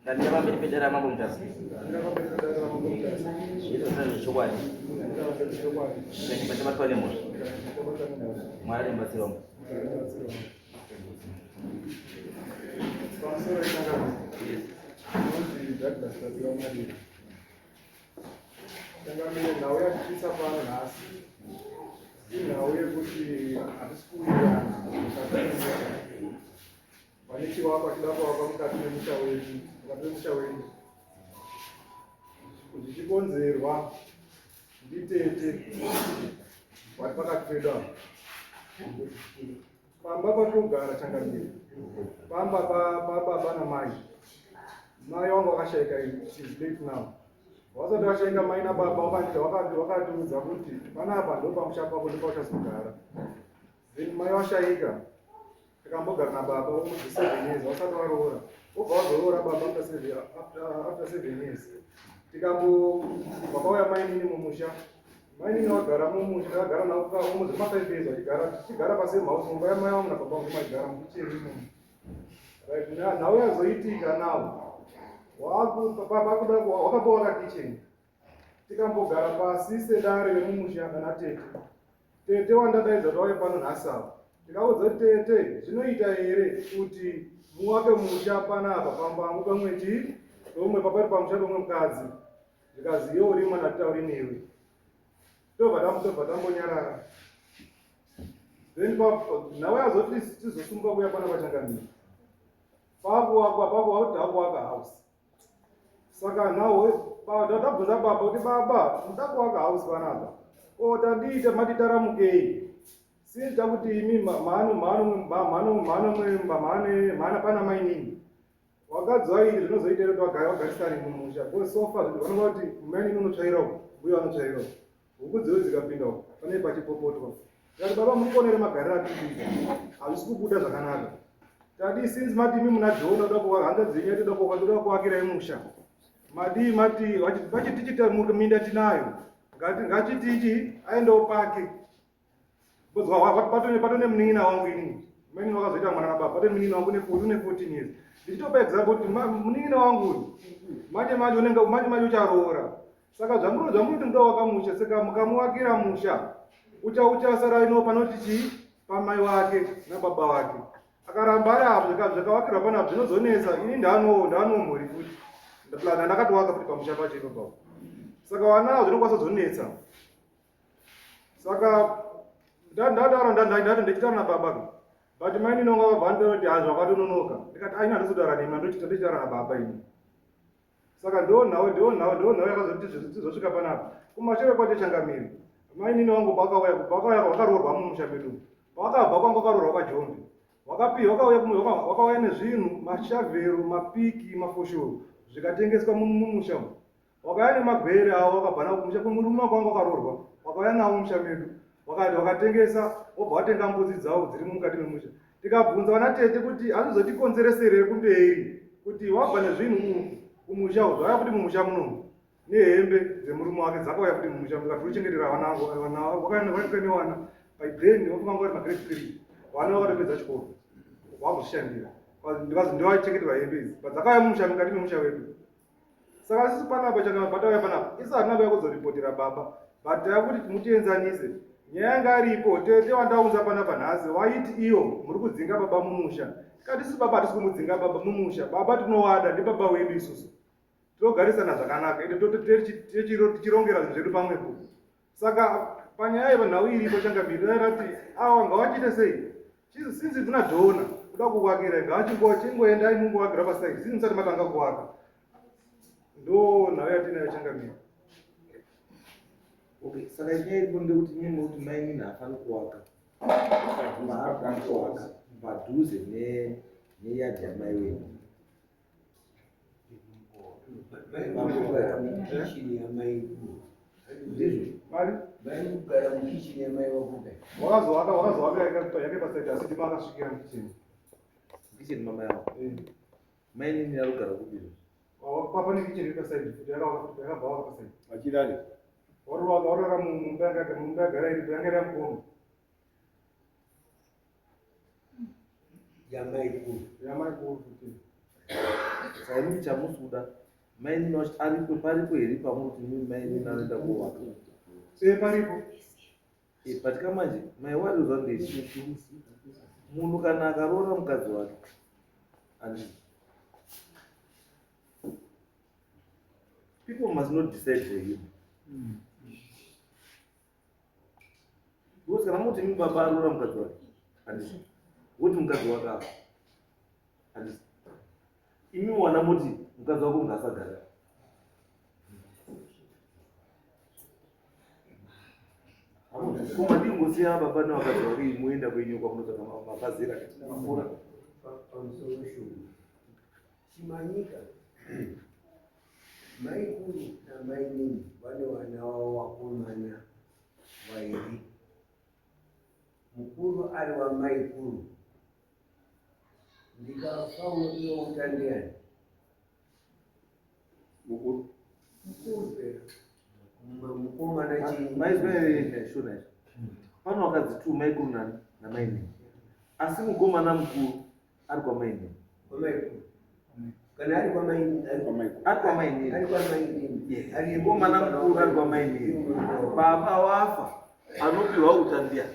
Katika mapendera ya mambo mtasi. Hizo sasa shughuli. Ni matwale moshi. Mwalimu basi wangu. Tangamile nawe yakutisa pano nhasi inawe kuti hatisikuira pane chivakwa chidakuvakwa mukati memusha wedu mukati memusha wedu zvichikonzerwa nditete vari pakati pedu apa pamba patinogara Changamire pamba pababa namai mai wangu wakashayika she's late now wasati washaika mai nababa wakatiudza kuti panapa ndo pamusha pako ndipo uchazogara then mai washaika tikambogara nababa umudzi 7 years wasati waroora obva wazoroora baba after 7 years vakauya mainini mumusha mainini wagara mumusha takagara navo umudzi 5 years tichigara pasame house mumba yamai vangu nababa vangu magara mukicheni imomo right nhau yazoitika navo wakabva wakakicheni tikambogara pasi sedare remumusha kana tete wandadaidza tawai pano nhasava tikaudza tete zvinoita here kuti muwake musha panapa pambangu pamweti domwe papari pamusha domwe mukadzi zvikazi iwo uri mwana titauri newe tobva tambonyarara then nhau yazoti tizosumuka kuya pana pachangamira pakuwakwa kuti hakuwaka house saka nhau tabvunza baba kuti baba mudakuwaka house panapa tandiita matitaramukei sinta kuti imi mhano pana mainini wakadzoa iri zvinozoita kuti wagarisani mumusha sofa vanova kuti mainini unotsvairawo uye vanotsvairawo huku dziwe dzikapindawo pane pachipopotwa tikati baba mukonere magariro atiita hazvisi kubuda zvakanaka tadi since mati imi muna dhona handa dzenyu toda kuvakirai musha madii mati vachitichita minda tinayo ngachitichi aendawo pake patone munin'ina wangu inini maini wakazoita mwana nababa patone munin'ina wangu une 14 years ndichitopa example kuti munin'ina wangu uyu manje ucharoora saka zvamunoti muda wakamusha saka mukamuwakira musha uchasara ino panotichi pamai wake nababa wake akaramba ari apo zvakawakirwa panapo zvinozonesa ini ndanomhuri futi ndakatowaka futi pamusha pacho ipapo saka wanavo zvinokwanisa kuzonetsa saka ndadaro ndichitaura nababa but maini nonga vabva kuti hazvo vakatononoka ndikati aina handizodara nema ndichitaura nababa ini saka ndo nhau yakazoti tizosvika panapa kumashure kwacho Changamire mainini wangu vakauya vakaroorwa mumusha medu pavakabva kwanga vakaroorwa kwaJombe wakauya nezvinhu mashavhero mapiki mafoshoro zvikatengeswa mumusha umu wakauya nemagwere avo wakabva kumusha murume wako wanga wakaroorwa wakauya navo mumusha medu wakatengesa wobva watenga mbudzi dzavo dziri mukati memusha tikabvunza vana tete kuti hazvizotikonzereserei kumberi kuti wabva nezvinhu kumusha umu zvauya kuti mumusha munomu nehembe dzemurume wake dzakauya kuti mumusha mukati uchengetera vana vakanewana paibheni wafunga vari magrade 3 vana vakatopedza chikoro vakuzvishandira ndikazi ndovachengeterwa hembe idzi padzakauya mumusha mukati memusha wedu saka sisi panapa patauya panapa isi hatina kuya kuzoripotera baba but yakuti mutienzanise nyaya yanga aripo tete wandaunza panapa nhasi waiti iyo muri kudzinga baba mumusha tikati isi baba hatisi kumudzinga baba mumusha baba tinowada ndibaba wedu isusu tinogarisana zvakanaka ende tichirongera zvinhu zvedu pamwepo saka panyaya yenhau iripo Changamire rati awa ngavachite sei sinzi dzina dhona kuda kuwakira ngavachingoendai mungowakira pasaidi sinzi musati matanga kuwaka ndo nhau yatinayo Changamire. Okay, saka nyaya iripo ndekuti nyimwe kuti mainini hafani kuwaka padhuze neyadhi yamai wedu kichini yamai ndizvo vainogara mukichini yamai vakuda wakazowaka yake pasaidi asi ndima akasvikira mukicheni kicheni mamai avo mainini yarogara kudizvo papane kicheni pasaidi kuti yakabva waka pasaidi Achidani. warora mumba yagara iripo yanga yamukono yamai kuru yamai kuru kuti Saka ini chamusuda maini aripo paripo here pamuti mimi maini nanoenda kuwaka paripo patika manje maiwarirwa ndeichi munhu kana akaroora mukadzi wake handii people must not decide for him. Because kana muti mimi baba aroora mukadzi wake handii woti mukadzi wake apa handii imi wana muti mukadzi wako ungasagara koma ndingosiya baba nevakadzi vake moenda kwenyu kwamunotsvaka mafazira mafura pamusoro shungu chimanyika maikuru namainini vane vana vavo vakomana vairi mukuru ari wamaikuru ndikafa unodiwa ndiani mukuru pera mukomana chii maizvaishona izvo pano vakadzi tu maikuru namainini asi mukomana mukuru ari kwamainini wamaikuru kana ari kwamainini mukomana mukuru ari kwamainini baba wafa anopihwa uta ndiani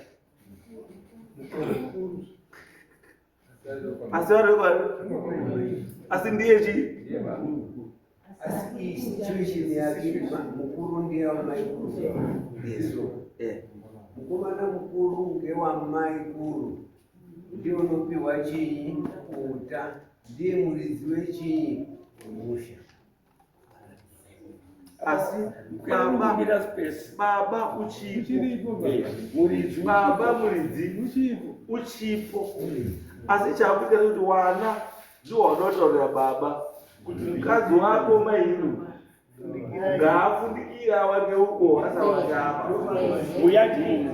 asi asi ndiye chii asi situation yake mukuru ndiye wamaikuru mukomana mukuru ngewamaikuru ndiye unopiwa chinyi uta ndiye muridzi wechinyi musha asi baba uchipo baba muridzi uchipo asi chakuita kuti wana ndiwo wanotaurira baba kuti mukadzi wako mainu ngaafundikira wake uko asawake apa muyadhi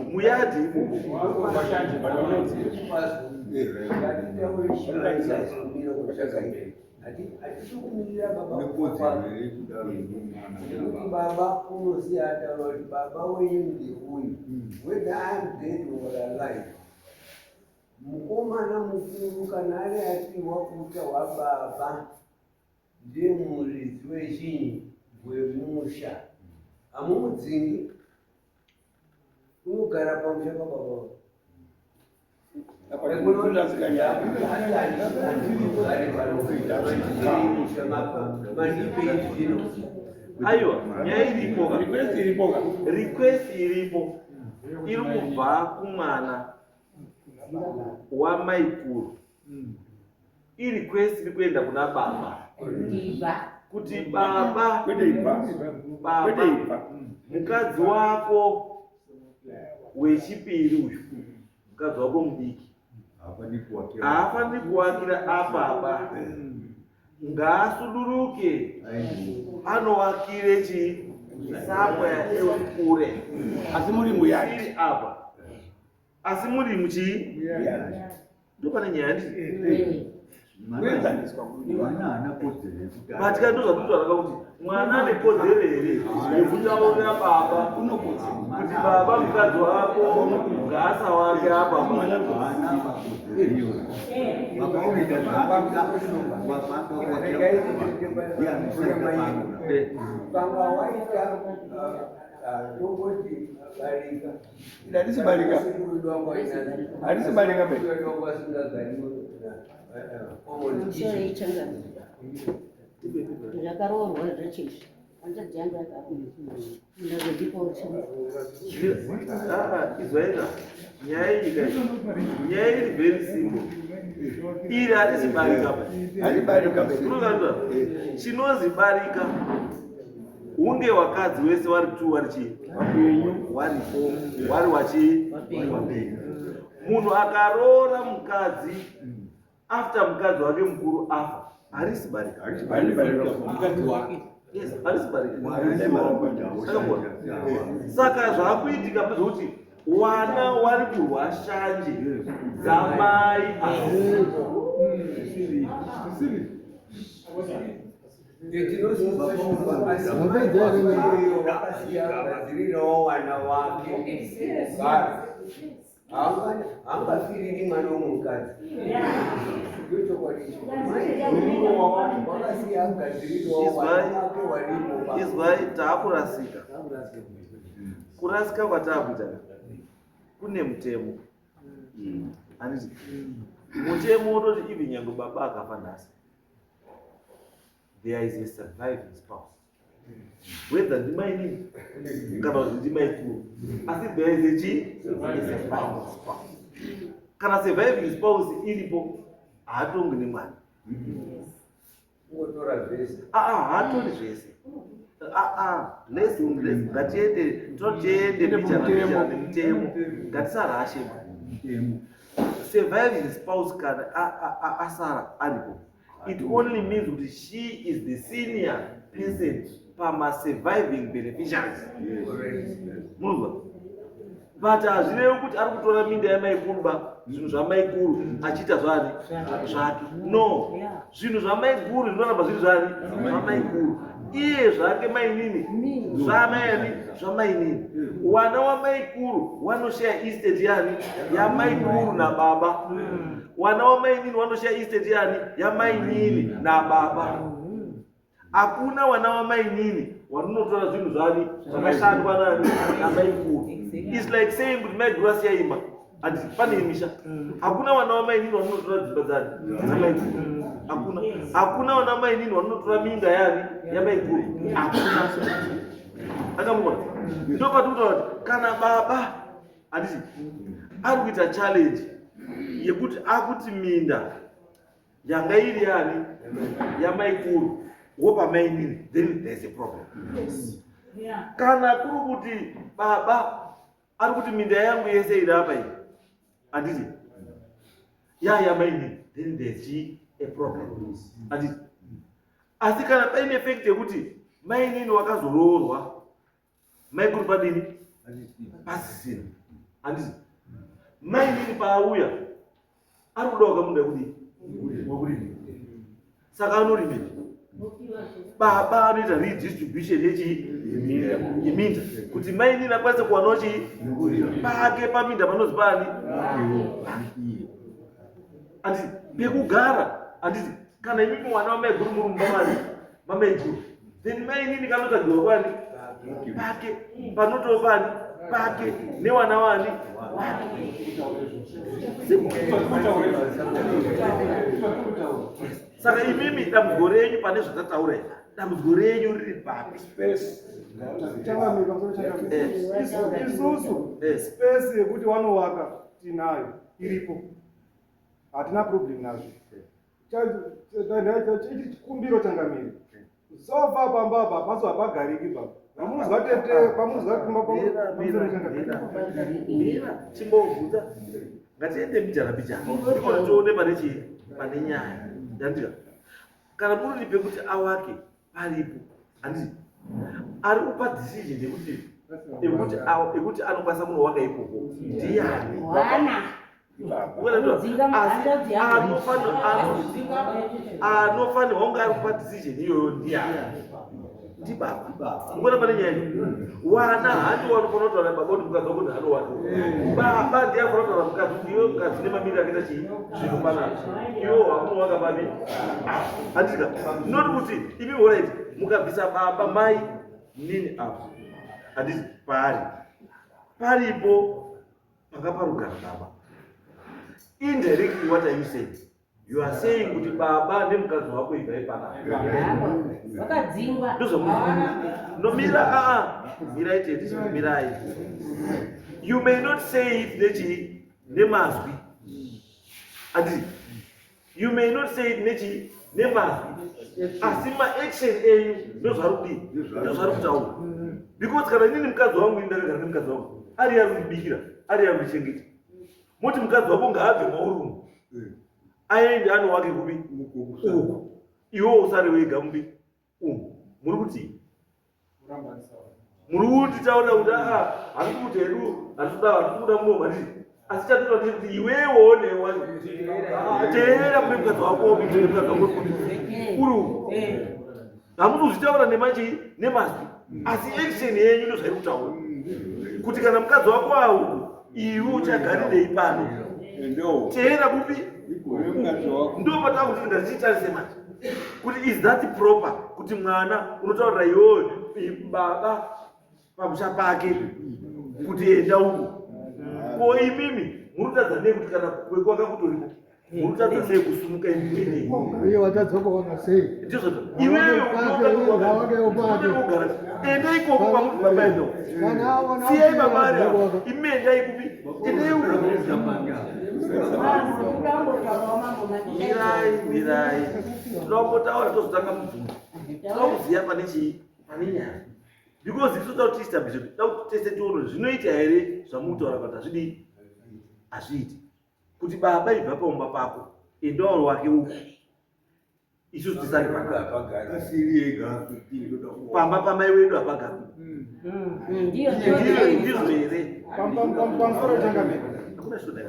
atikumirira baba unoziya ataura kuti baba wenyu ndeuyu whether I'm dead or alive. Mukomana mukuru kana ari apiwa kuta wababa ndiye muridzi wechinyi wemusha amumudzingi unogara pamusha pababa aiwa nyaya iripo request iripo iri kubva kumwana wamaikuru irequest iri kuenda kuna baba kuti baba mukadzi wako wechipiri uyu mukadzi wako mudiki haafaniri kuwakira ababa ngaasuduruke anovakire chisapwa ekure asi muri muyadi apa asi muri muchii ndopane nyaya batika ndozvatutauraka kuti mwana ane kodzero here yekutaurira baba kuti baba mukadzi wako ngaasawake apa panga waita tongoti barika hadisi barika be ndakaroorwa zvachizvo andadzanga izvaita nyaya iyi nyaya iri very simple iri harizibarika unokanzwa chinozibarika hunge wakadzi wese vari tu vari chii varipo vari wachii munhu akaroora mukadzi after mukadzi wake mukuru afa harisibarika yes harisibarika saka zvakuitika pezvokuti wana wari kurwa shanje dzamai vakasiyagadzirirawo wana wake angafiriri mwana womukadzi izwai taakurasika. Kurasika kwataakuita kune mutemo. Handiti mutemo unoti ivi nyange baba akafa nhasi, there is a surviving spouse, whether ndimainini kana kuti ndimaikuru, asi there is a surviving spouse. Kana surviving spouse iripo haatongi nemwana, haatori zvese. Ngatiende bichana nemutemo, ngatisarashe surviving spouse kana asara aripo. It only means that she is the senior person pama surviving beneficiaries. Munuzwa? But hazvirevi kuti ari kutora minda yamaikuru zvinhu zvamaikuru achiita zvani zvake. No, zvinhu zvamaikuru zvinoramba zviri zvani zvamaikuru. Iye zvake mainini zvamaini zvamainini. Wana wamaikuru wanoshare estate yani yamaikuru nababa. Wana wamainini wanoshare estate yani yamainini nababa. Hakuna wana wamainini wanotora zvinhu zvani zvakashandwa nani namaikuru. It's like saying kuti mai grasi yaima ati pane misha. Hakuna wana wamainini wanotora dzimba dzani. Hakuna wana wamainini wanotora minda yani yamaikuru. Hakuna. Akamubona. Ndio patikuti kana baba handiti ari kuita challenge yekuti akuti minda yanga iri yani yamaikuru wopamainini, then there's a problem. Kana kuri kuti baba ari kuti minda yangu yese iri apa iyi handiti yamainini, then there's a problem. Handiti asi kana paine effect yekuti mainini wakazoroorwa maikuru padini pasisina, handiti mainini paauya ari kuda wakamunda kudini wakurimi, saka anorimira. Baba anoita redistribution yeminda kuti mainini akwanise kuwanawo pake paminda panozi pani. Handiti pekugara, handiti kana imimi mwana wamaiguru muri mumba mani mamaiguru, then mainini kanotagirwa kwani pake panotoo pani pake newana wani wake. Saka imimi dambudziko renyu pane zvatataura izvi, dambudziko renyu riri papi? Isusu space yekuti wanovaka tinayo iripo, hatina problem nazvo. Chikumbiro changamiri zobva pambaba paso hapagariki baba. Pamunozwa tete pamunozwa chimbobvunza ngatiende bijana ndiko tione pane nyaya yandika. Kana muri pekuti awake paripo, handiti ari kupa decision yekuti anokwanisa kunovaka ipopo ndiani? Anofanirwa kunge ari kupa decision iyoyo ndiani? Ndibaba. Mukona pane nyaya wana handi wanofanira kutaura baba kuti mukadzi wako hanowana. Baba ndiye anofanira kutaura mukadzi kuti iwe mukadzi nemamiri akaita zvinofanana. Iwo hakunovaka babi. Handika. Not kuti imi alright mukabvisa baba mai nini apa. Handiti paripo pakaparugara baba. Indirectly what are you saying? You are saying kuti baba nemukadzi wako ibva ipanapa. Wakadzingwa. Nomira mirai. You may not say it nemazwi. Adi. You may not say it nemazwi. Asima action enyu ndozvari kutaura. Because kana nini mukadzi wangu ndakagara nemukadzi wangu ari yarikubikira, ari yaruchengeta. Moti mukadzi wako ngaabve maurumu aende anovake kubi uku, iwo usare wega mubi umu. Muri kuti taura kuti hari kuti hedu hatikuda munhu mati asi chatinoda kuti iwewo newa teerera kune mukadzi wako kuitire mukadzi wako uri uku. Hamuzozvitaura nemazwi asi action yenyu ndozvairi kutaura kuti kana mukadzi wako auku iwe uchagarirei pano teera kupi ndo patakuti ndazviitarise manje kuti is that proper kuti mwana unotaurira iwoyo baba pamusha pake kuti enda uku ko imimi murutadza nei kuti kana kwekwaga kutoripo murutadza sei kusumuka imini Iye watadzoka wakasei. ndizvo iweyo unogara enda ikoko kwamuti baba endo siyai babari imendai kupi endai uku mirai toambotaura tozotanga mubvunzo tokuziya pane chii pane nyaya because itoda kuti tiestablish kuti da kuti tese tione zvinoita here zvamutaura kuti hazvidii hazviiti kuti baba ibva paumba pako endauro wake uku isusu tisari pamba pamai wedu hapagara ndizvo here pamusoro changamira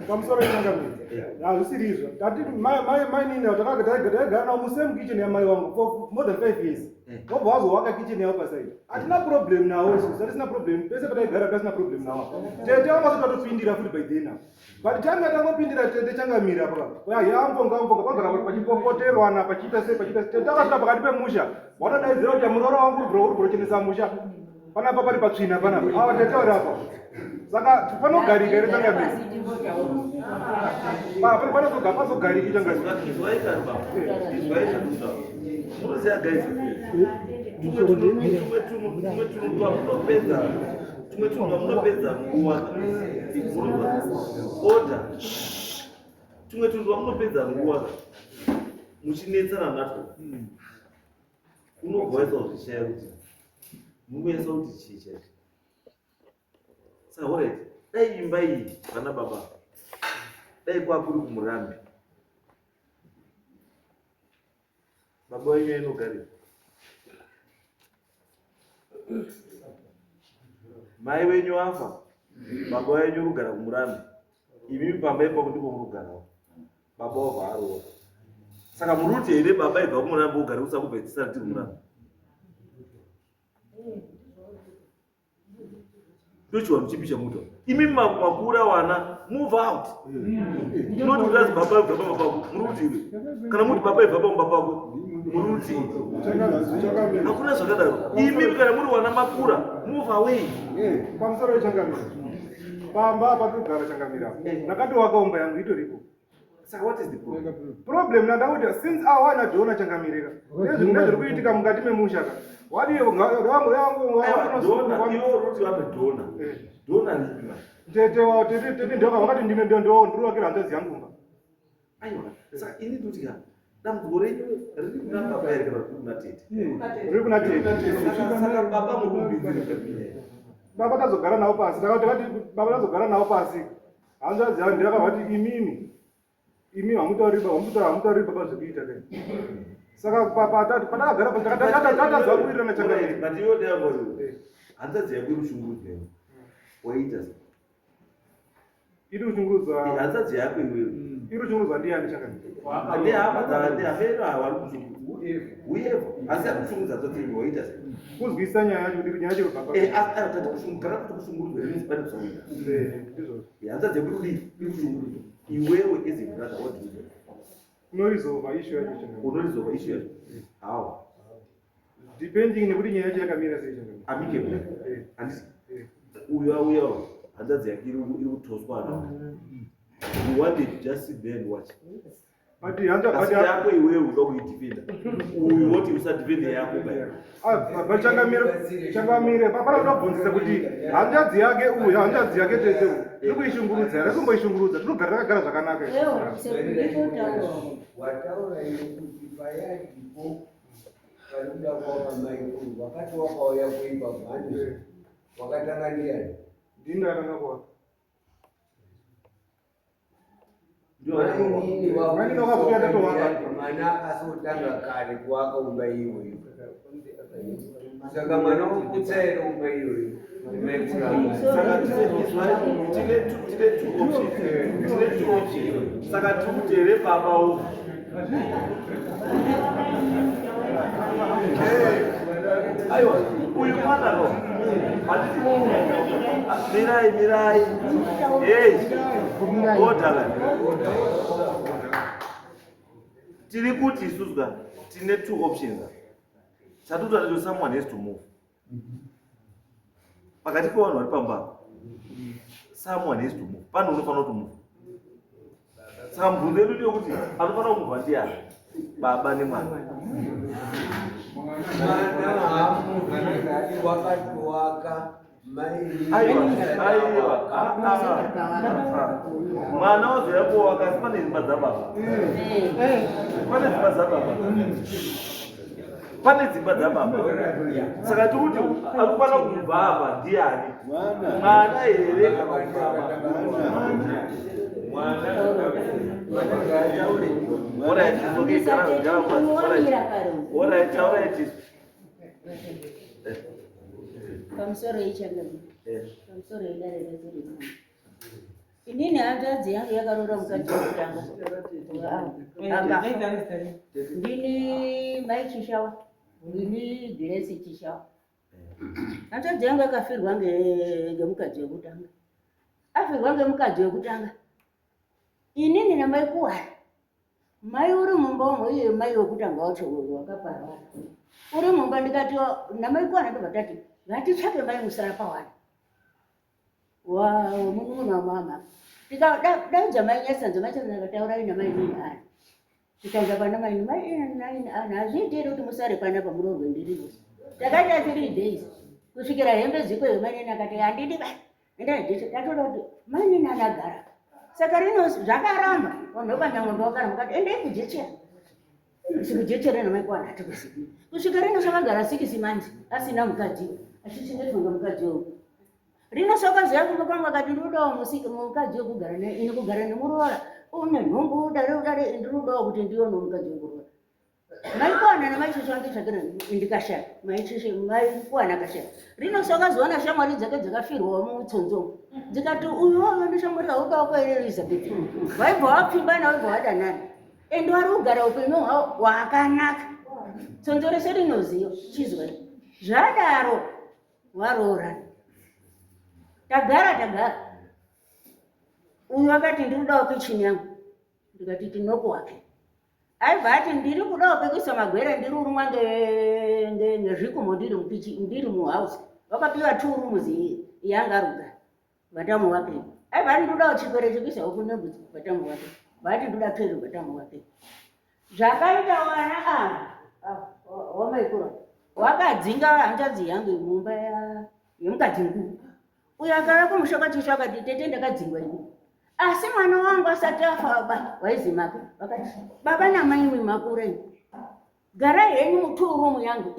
pamusoro changamira hazvisiri izvo tati mai nini takagara nawo musame kitchen yamai wangu for more than 5 years wabva wazowaka kitchen yavo pasaidi hatina problem nawo isusu hatisina problem pese pataigara pasina problem nawo tete vamasoti vatopindira futi by then but tanga tangopindira tete changamira paka yambonga pagara pachipopoterwana pachiita sei pachiita sei takasvika pakati pemusha watodaidzira kuti muroro wangu uri kurochenesa musha panapa pari patsvina panapa ava tete vari apa saka panogarika ere changamira panozogariki changamira munoziya guys tumwe tunhu munopedza nguva oda tumwe tunhu munopedza nguva muchinetsana natwo unogwaisa kuzvishaya kuti munoisa kuti chii chacho saka orit dai imba iyi vana baba dai kwakuri kumurambi baba wenyu ainogari mai wenyu afa baba wenyu urugara kumurambi imimi pamba ipapo ndipo murugarawo baba wabva ariwo saka muruti here baba ibva kumurambi ugari usakubvedzisa riti kumurambi ndochiwanhu chipi chamuta imimi makura wana move out noti utazi baba ibva pamba pako murutiwe kana muti baba ibva pamba pako muruti hakuna zvakadaro imimi kana muri wana makura move away pamusoro wechangamira pamba patogara changamira nakati wakaumba yangu itoripo saka what is the problem problem nandakuti since awana jona changamirira nezvina zviri kuitika mukati memusha ka wadi tete wao tete ndoka wakati ndime ndowakira hanzazi yangu mba aiwa saka ini ndoti ka dambudziko renyu riri kuna baba here kana kuna tete riri kuna tete saka baba mukumbizire baba tazogara nawo pasi takati baba tazogara nawo pasi hanzazi yangu ndirakavati imi hamutauri baba zvekuita kai saka patakagara patatadza kuwirirana changamiri but iwo ndeyangori hanzadzi yako irushungurudza waita iri kushungurudza hanzadzi yako iweyo iri kushungurudza ndiani changamiri ndehama dzaafeno havari kushungurudza uyevo asi ari kushungurudza hanzadzi waita kuzwisa nyaya yacho kuti nyaya chero baba tati kushungurudza kana kuti kushungurudza rinzi pane kusaita ndizvo hanzadzi yako iri kushungurudza iwewe as a brother what do you do unorizova issue yacho changamiri unorizova issue yacho how depending nekuti nyaya yacho yakamira sei changamiri amicable handisi uyu auyawo hanzadzi yake iri kutoswa nawo you wanted to just sit there and watch asi yako iwewe uda kuidefenda uyu woti usadefende yako changamire pana kutobvunzisa kuti hanzvadzi yake uyu hanzvadzi yake tete uyu iri kuishungurudza here kumboishungurudza tinogara takagara zvakanaka wataura ine kuti payadipo panoda kwava maikuru wakati wakauya kuimba bhandi wakatanga ndiani ndini akanga kwa mwana akasotanga kare kuakaumba iyoyo saka mwana ukutsaire umba iyoyo saka tikutere baba uku aiwa Uyu mwana ro. Mirai. Hey. Odala. Tiri kuti isusuka tine two options. Chatuta someone has to move. Pakati kwa vari pamba. Someone has to move. Pano unofanira to move. Saka mubvunzo yedu ndeyekuti anofanira kumubva ndiani? Baba nemwana. Mwana hamuzikanwi wakatowaka Mwana wazoya kuwaka asi pane dzimba dzababa. Pane dzimba dzababa. Saka tikuti anofanira kumubva apa ndiani? Mwana here kana kuti baba? Pamusoro ichangani. Pamusoro idare rezuri. Inini hanzvadzi yangu yakarora mukati wekutanga. Ndini Mai Chishawa. Ndini Grace Chishawa. Hanzvadzi yangu yakafirwa ngemukadzi wekutanga. Afirwa ngemukadzi wekutanga. Inini namai kuwara. Mai uri mumba umwe iye mai wekutanga wacho wakaparwa. Uri mumba ndikati namai kuwara ndobva tati ngatitsvake mai musara pawana. Munun'una wamama. Ndikaudza mai nyasanzo machakataura namai nini ani. Tikaenda pana mai nini ani hazviitiri kuti musare panapa muroorwe ndiriwo. Takaita 3 days. Kusvikira hembe dzikweyo mai nini akati handidi ba. Ndatoda kuti mai nini anagara. Saka rino zvakaramba vanhu vekanyamwendo vakaramba kati endei kujechera. Sikujechera namai kuwana hatikusiki. Kusvika rino zvakagara 6 months asina mukadzi. Achichengetwa ngemukadzi weuyu. Rino sokaziya kumba kwangu akati ndirudawo mukadzi wekugara naye, ini kugara nemuroora. Une nhumbu udare ndirudawo kuti ndione mukadzi wekuroora. Mai kuwana namai Chishawa nditsvakira ndikashaya. Mai kuwana akashaya. Rino sokaziona shamwari dzake dzakafirwa mutsonzo. Dzikati uyu ndishamwari haudawo kwaere Elizabeth. Waibva wapfimba nawe wadanana. Ende wari kugara upenyu hwakanaka. Tsonzo rese rinoziva chizwa. Zvadaro waroora. Tagara. Uyu akati ndirudawo kichini yangu. Ndikati tinoko wake. Aibva ati ndiri kudawo pekuisa magwera ndirurumwa ngezvikumo ndiri muhouse. Vakapiwa 2 rooms yanga arugara. Vatamu wake. Aibva ati ndirudawo chikwere chekuisa huku nebvudzi vatamu wake. Vati ndoda 12 vatamu wake. Zvakaita wana wamaikura. Wakadzinga hanzvadzi yangu mumba yemukadzi mukuru. Uyu akauya kumushoka Chishawa akati tete ndakadzingwa ini. Asi mwana wangu asati afa waizi make. Vakati baba namai makure. Gara henyu mu 2 room yangu.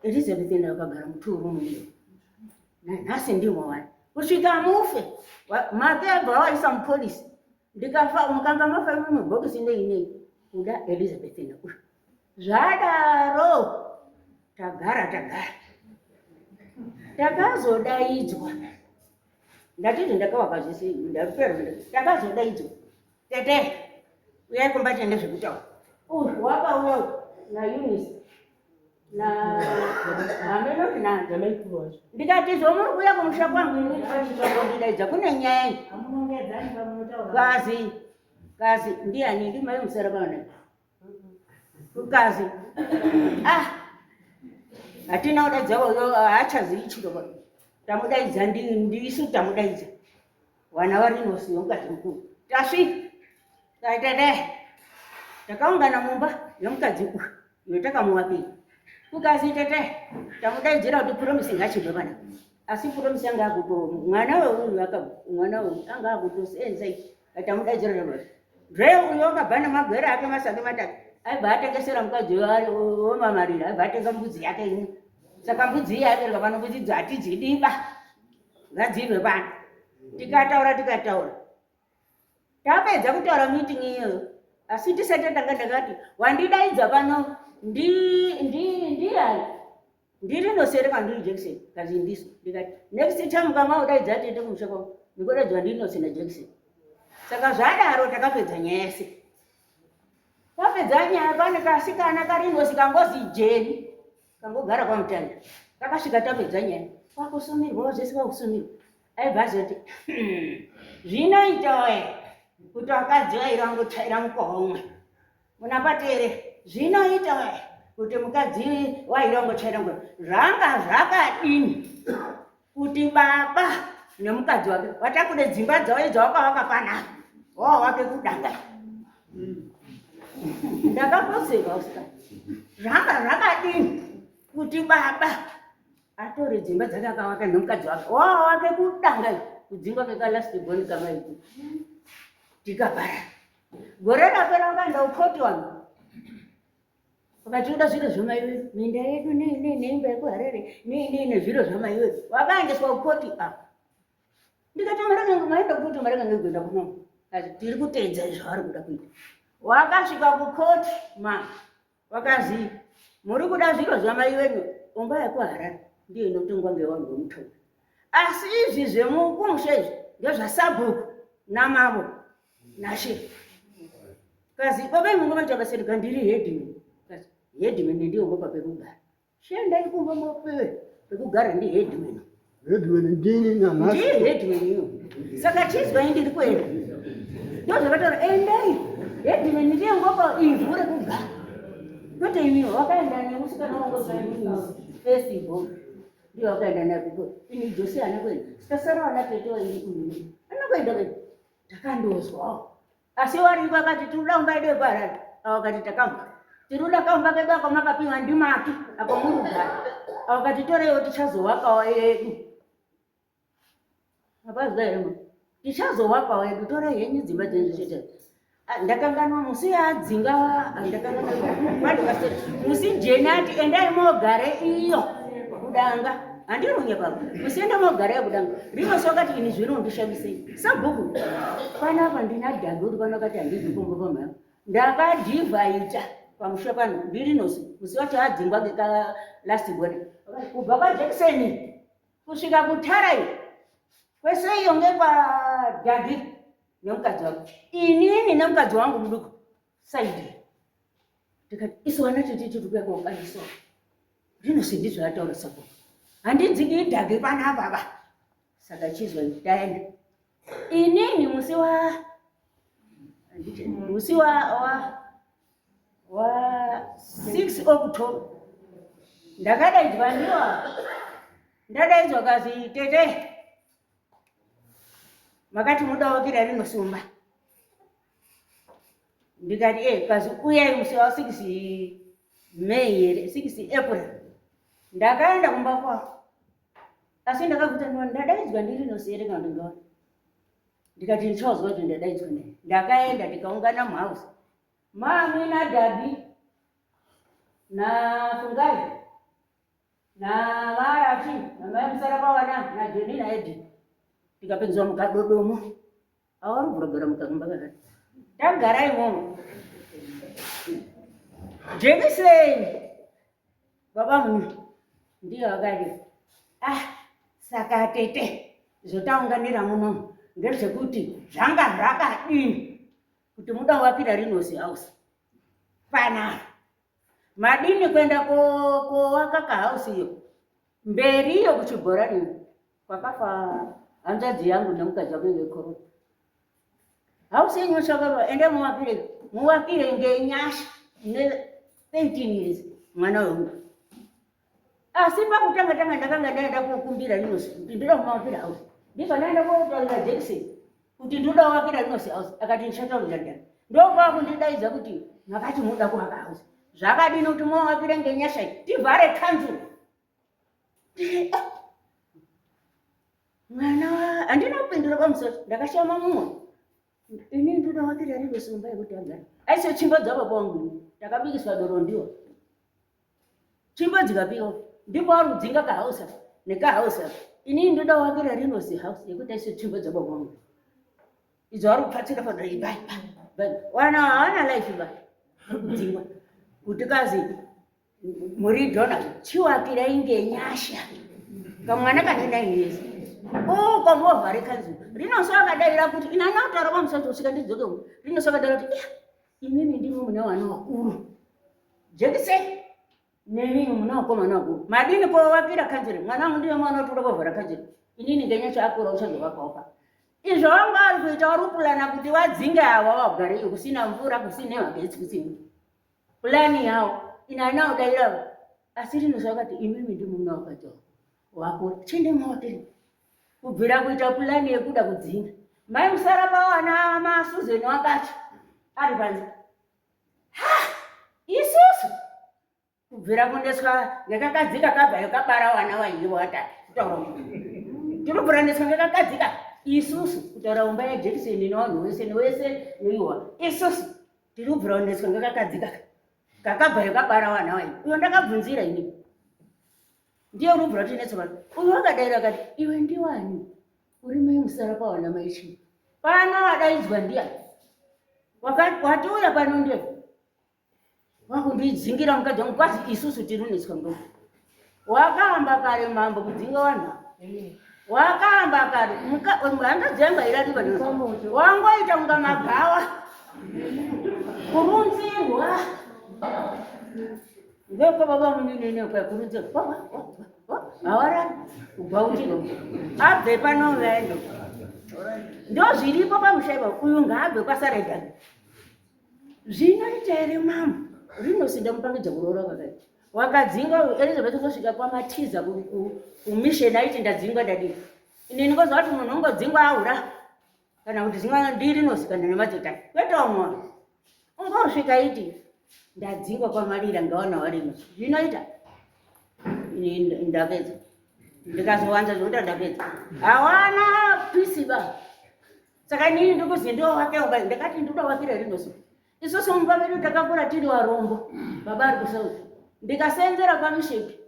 Elizabeth ndakagara mu 2 room iyo. Nhasi ndimo wana. Kusvika mufe. Make abva waisa mupolisi. Ndikafa mukanga mafa mubhokisi nei. Kuda Elizabeth ndakura. Zvadaro. Tagara. Takazodaidzwa. Ndatiti ndakawaka zvese ndaperwa. Takazodaidzwa. Tete. Uyai kumba tende zvekutaura. Wakauya na Eunice. Na hameno tina ndamaikuru. Ndikati zvomuri kuya kumusha kwangu ini pachitokondidaidza kune nyaya. Amunongedzani pamunotaura. Kazi ndiani ndi mai musara kana. Kazi. Hatina kudaidza uyo haachazivi chiro. Tamudaidza ndisu tamudaidza. Wana warinosiyo mukadzi mukuru. Tasvika. Taitete. Takaungana mumba yomukadzi uyu. Iyo takamuwakira. Kukazi tete. Tamudaidzira kuti promise ngachibve pana. Asi promise yanga akuto mwana weyu anga akutosenza iki. Tamudaidzira kuti Dre uyo akabhana magwera ake masake matatu. Aibva atengesera mukadzi womamarira. Aibva atenga mbudzi yake ino. Saka mbudzi yake rikapano mbudzi hatidzidiba. Ngadzibve pano. Tikataura. Tapedza kutaura meeting iyo. Asi tisati ndakati wandidaidza pano ndiani. Ndirinosere ndiri Jackson. Kazi ndiso. Ndikati next time kama udaidza tete kumusha kwangu. Ndikodaidzwa ndinosena Jackson. Saka zvadaro takapedza nyaya yese. Tapedza nyaya pane kasikana karingozi kangozi Jeni. kangogara kwamutanda kakasvika tapedza nyaya kwakusumirwa wazvese kwakusumirwa aibva azoti zvinoita we kuti wakadzi wairangotsvaira mukova umwe muna patere zvinoita we kuti mukadzi wairangotsvaira mukova zvanga zvakadini kuti baba nemukadzi wake vatakude dzimba dzavo dzawakavaka panapa wawake kudanga ndakaposeka usika zvanga zvakadini kuti baba atore dzimba dzakakavaka nemukadzi wake wawake kudanga kudzingwa kekalastigoni kamaiku tikabhara gore rapera ukaenda ukoti wangu ukati uda zviro zvamaiwe minda yedu neimba yekuharere nezviro zvamaiwe wakaendeswa ukoti apa ndikati maenda kuti maranga ngekuenda kunomo asi tiri kuteedza zvavari kuda kuita wakasvika kukoti wakazi muri kuda zviro zvamaiwenyu umba yekuharare ndiyo inotongwa ngevanhu vemutondo asi izvi zvemukumusha izvi ndezvasabhuku namavo nashe kazi baba mungu vantabasirika ndiri hedimeni kazi hedimeni ndiyo ngopa pekugara shendai kumba mopewe pekugara ndi hedimeni ndini nyamasi ndiri hedimeni iyo saka chizwa indiri kuenda ndo zvakatora endai hedimeni ndiyo ngopa ivhu rekugara note imiwo wakaenda nemusikana wangu festival ndiyo wakaenda napiko ini Josi anakwenda sikasara wanapetoa ili kuni anakwenda kwenda takandozwa asi wari vakati tuda umbaide kwarari awakati takamba tiruda kaumba kedu akamakapiwa ndimatu akamurugara awakati toreyo tichazowakawo yedu apazvairema tichazowakawo yedu tore henyu dzimba dzenzvisheta ndakanganwa musi yadzinga ndakanganwa musi jenati endai mogare iyo kudanga handironye papa musiende mogare yakudanga rinosokati ini zvino ndishabisei sabhuku panapa ndina dhagi kuti panakati handizvi kumba pamhaka ndakadhivhaita pamusha pano ndirinosi musi wacho adzingwa ngekalastigoni kubva kwajekiseni kusvika kutarai kwese iyo ngekwadhagi nemukadzi wake inini nemukadzi wangu muduku saidi tikati iswana tititi tukuyakaukaniswa rinosi ndizvo ataura sabhuku handidzigi dhagi panapapa saka chizwa ndaenda inini musi wa 6 October ndakadaidzwa ndadaidzwa kazi tete makati muda wakira rinosumba ndikati kazi uyai musi wa 6 May 6 April ndakaenda kumba kwao asi ndakakutanwa ndadaidzwa ndirinosere kana ndingaona ndikati ndichazwa kuti ndadaidzwa ndai ndakaenda ndikaungana muhouse mami nadhabi nafungai navarati namai musarapawana najoni naedi tikapedzwa mukadodomo avari kuragara mukakumba kakati tagara imomo jekiseni baba munhu ndiyo akati saka tete zotaunganira munomu ngezvekuti zvanga zvakadini kuti muda wapira rinosi house pana madini kwenda kowaka kahausi iyo mberi iyo kuchibhorani kwakafa hanzvadzi yangu nemukadzi wake ngekorona hausi yenyu shakava ende muwapire ngenyasha ne 13 years mwana wemunhu asi pakutanga ndakanga ndaenda kokumbira rinosi kuti ndoda kumawapira hausi ndibva ndaenda kotaurira jekiseni kuti ndoda kuwakira rinosi hausi akati ndichataurira ndani ndokwakundidaidza kuti makati muda kuwaka hausi zvakadini kuti mawapire ngenyasha tivhare kanzuru mwana handina kupindura pamusoro ndakashama mumwe ini ndoda kuwakira rinosi mumba yekuti agara aise chimbo dzababa wangu takabikiswa doro ndiwo chimbo dzikapiwa ndipo arudzinga kahausa nekahausa ini ndoda kuwakira rinosi house yekuti aise chimbo dzababa wangu idzo ari kupatsira padai wana hawana life ba kudzingwa kuti kazi muri Donald chiwakirai ngenyasha kamwana kanena inezi kamovha rekanzu rinosakadaira kuti inana kutaura pamusoro kusvika ndidzoke rinosakadaira kuti inini ndimo muna wana wakuru jekiseni Nini munako manako. Madini kwa wakira kanjiri. Mwanangu ndiye mwana tutoka vara kanjiri. Inini ngenyesha akura ushaje wakaoka. Izvo vanga vari kuita warupulana kuti vadzinge ava vagare kusina mvura kusina magetsi kusina. Pulani yavo inana udaira asi rinosvakati imimi ndimuna wakatoa. Wako chende mawatiri. Kubvira kuita pulani yekuda kudzinga. Mai musara pawana masuzeni wakati ari panze. Isusu kubvira kundeswa ngakakadzika kabva yakabara wana vaingi watatu kutaura tinobvira ndeswa ngakakadzika isusu kutaura umba yejekiseni nevanhu wese newese neiwa isusu tiribvira ndeswa ngakakadzika kakabva yakabara wana vaingi uyo ndakabvunzira ini ndiye urubvira tinetswa uyo wakadaira akati iwe ndiwani uri mai musara pawana maichi pano wadaidzwa ndiani watiuya pano ndiye wakundidzingira mukadzi wangu kwazi isusu tiruniswa ndo wakahamba kare mambo kudzinga vanhu wakahamba kare handa dzemba iradiva wangoita kunga magawa kurunzirwa ndoko baba munene kwa kurunzirwa awara kubva utino abve pano vendo ndo zviripo pamushaiva uyu ngaabve kwasaredha zvinoita here mama rinosinda mupangidza kuroora kakati wakadzinga Elizabeth kusvika kwamatiza kumisheni aiti ndadzingwa ndadii inini kozva kuti munhu ungodzingwa aura kana kuti dzingwa ndirinosvikana nemadzotani kwetawo mwana ungosvika iti ndadzingwa kwamarira ngawana warino zvinoita ndapedza ndikazowanza zvokuti ndapedza hawana pisiba saka inini ndikuzi ndowakeuba ndakati ndodowakira rinosi isusu mumba medu takakura tiri varombo baba ari kusauti ndikasenzera pamisheki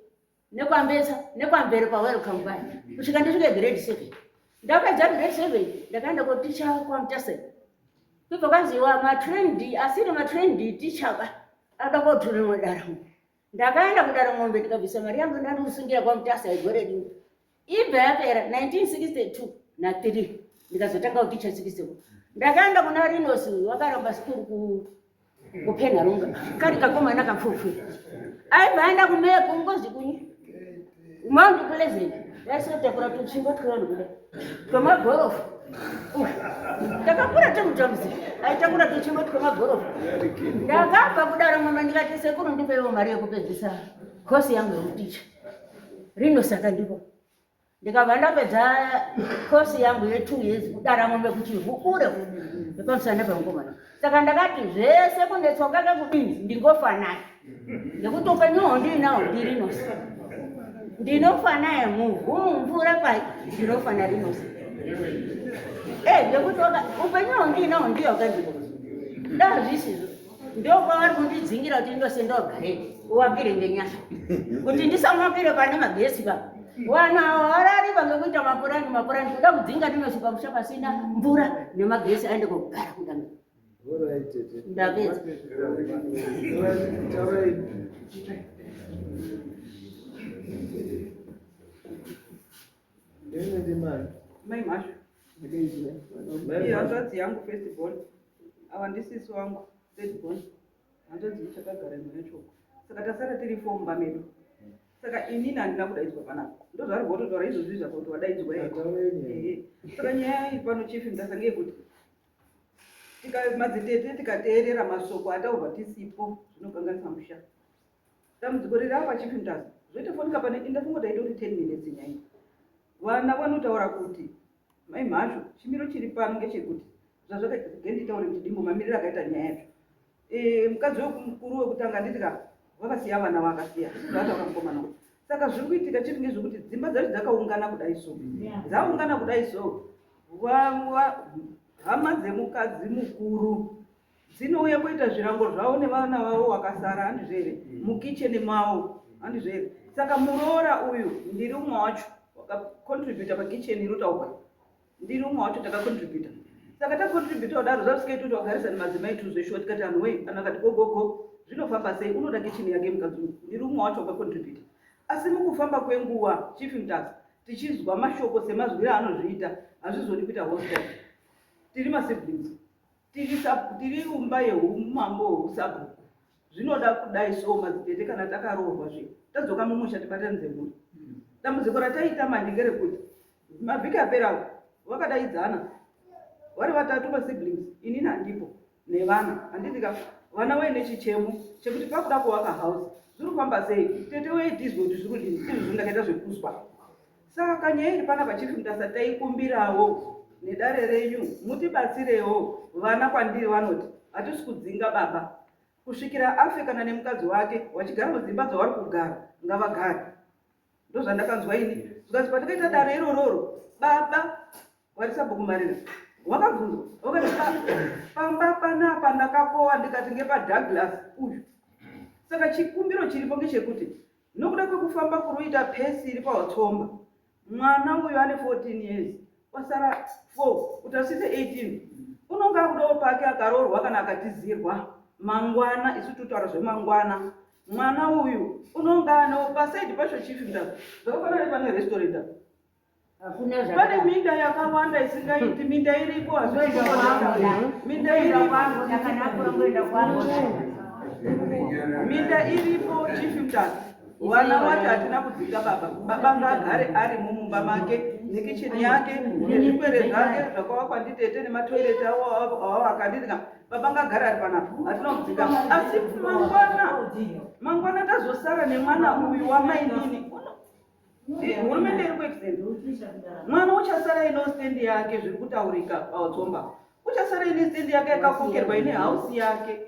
nekwambesa nekwamberi pawelcome bai kusvika ndisvike grade 7 ndapedza grade 7 ndakaenda koticha kwamutase kubva kwanziwa matrendi asiri matrendi tichaba ada koturimwe daramo ndakaenda kudarangombe ndikabvisa mari yangu ndandosungira kwamutase aigore dingi ibva yapera 1962 na 3 ndikazotanga kuticha 64 ndakaenda kuna Rinosi wakaramba sikuru kupenharunga kari kakomana kapfupi aibvaenda kumeko ngozi kunyi Mount Pleasant yasotakura tuchimbo twano kuda twamagorofu takakura temutamzi aitakura tuchimbo twamagorofu ndakabva kudaro mama ndikati sekuru ndipewo mari yekupedzisa kosi yangu yeuticha Rinosi akandipa ndikabva ndapedza kosi yangu ye2 years kudara ngombe kuti hukure ndikomusana pamukomana saka ndakati zvese kundetsoka kakudini ndingofanana ngekuti upenyu ndinawo ndirinosi ndinofana muvhumu mvura pai ndinofana Rinosi ngekuti upenyu ndinawo ndiyo kandiko ndazvisizvo ndokwavari kundidzingira kuti ndose ndogare uwakire ngenyasha kuti ndisamwakire pane magesi pa wana warari vangekuita mapurani kuda kudzinga Rinosi pamusha pasina mvura nemagesi aende kugara kudanga ndapedza mai masho iyi hanzvadzi yangu first born ava ndisisi wangu third born hanzvadzi ichakagara munechoko saka tasara tiri fomba medu saka inini handina kudaidzwa panapa ndozvari vototaura izvozvi zvako kuti wadaidzwa saka nyaya pano chief ndasange kuti madzitete tikateerera masoko ataurwa tisipo zvinokanganisa musha dambudziko riri apa chief ndazi zvoitofonika pane indafungotaita kuti 10 minutes nyaya vana vanotaura kuti mai mhasho chimiro chiri pano ngechekuti zvazvakagenditaure kuti dimbo mamiriro akaita nyaya yacho mukadzi wekukuru wekutanga nditika vakasiya vana vakasiya zvataura mukomana kuti saka zviri kuitika chiri ngezvekuti dzimba dzacho dzakaungana kudai so dzaungana kudai so hama dzemukadzi mukuru dzinouya kuita zvirango zvavo nevana vavo vakasara handizvere mukicheni mavo handizvere saka muroora uyu ndiri umwe wacho wakakontributa pakicheni irotauka ndiri umwe wacho takakontributa saka takontributa kudaro zvasvikaita kuti wagarisa nemadzimai tuzveshuwa tikati anhu wei kana kati gogogo zvinofamba sei unoda kicheni yake mukadzi ndiri umwe wacho wakakontributa asi mukufamba kwenguva chief mtazi tichizwa mashoko semazwiro anozviita hazvizodi kuita hostel tiri masiblings tiri umba yeumambo hweusabhuku zvinoda kudai so madzitete kana takaroorwa zve tadzoka mumusha tibatanidze mhuri. Dambudziko rataita manje ngerekuti mavhiki aperawo vakadaidzana vari vatatu masiblings, inini handipo nevana handisika vana vaine chichemo chekuti pakuda kuvaka house zviri kufamba sei, tete weidhizwa kuti zvirudini izvo ndakaita zvekuswa. Saka nyaya iri pana pachifundasa taikumbirawo nedare renyu mutibatsirewo vana kwandiri vanoti hatisi kudzinga baba kusvikira afe kana nemukadzi wake wachigara mudzimba dzavari kugara ngavagare. Ndozvandakanzwa ini zvikati patakaita dare irororo baba warisabhukumarira wakabvunzwa wakati pamba panapa ndakakowa ndikati ngepaDouglas uyu. Saka chikumbiro chiripo ngechekuti nokuda kwekufamba kuroita pesi iri pawatsomba mwana uyu ane 14 years wasara 4 kuti asise 18 unonga kudawo pake akaroorwa kana akatizirwa mangwana. Isu tutaura zvemangwana mwana uyu unonga anewo pasaidi pacho chifunda zvakafanana pane restaurant pane minda yakawanda isingaiti minda iripo minda iripo chifunda wana wati hatina kudzika baba. Baba ngagare ari mumumba make nekicheni yake nezvikwere zvake zvakawakwa nditete nematoireti awo akandidika. Baba ngagare ari panapo hatina kudzika. Asi mangwana tazosara nemwana uyu wamainini hurumende iri kuextend mwana uchasara ino stendi yake zviri kutaurika pawatsomba uchasara ine stendi yake yakakokerwa ine hausi yake.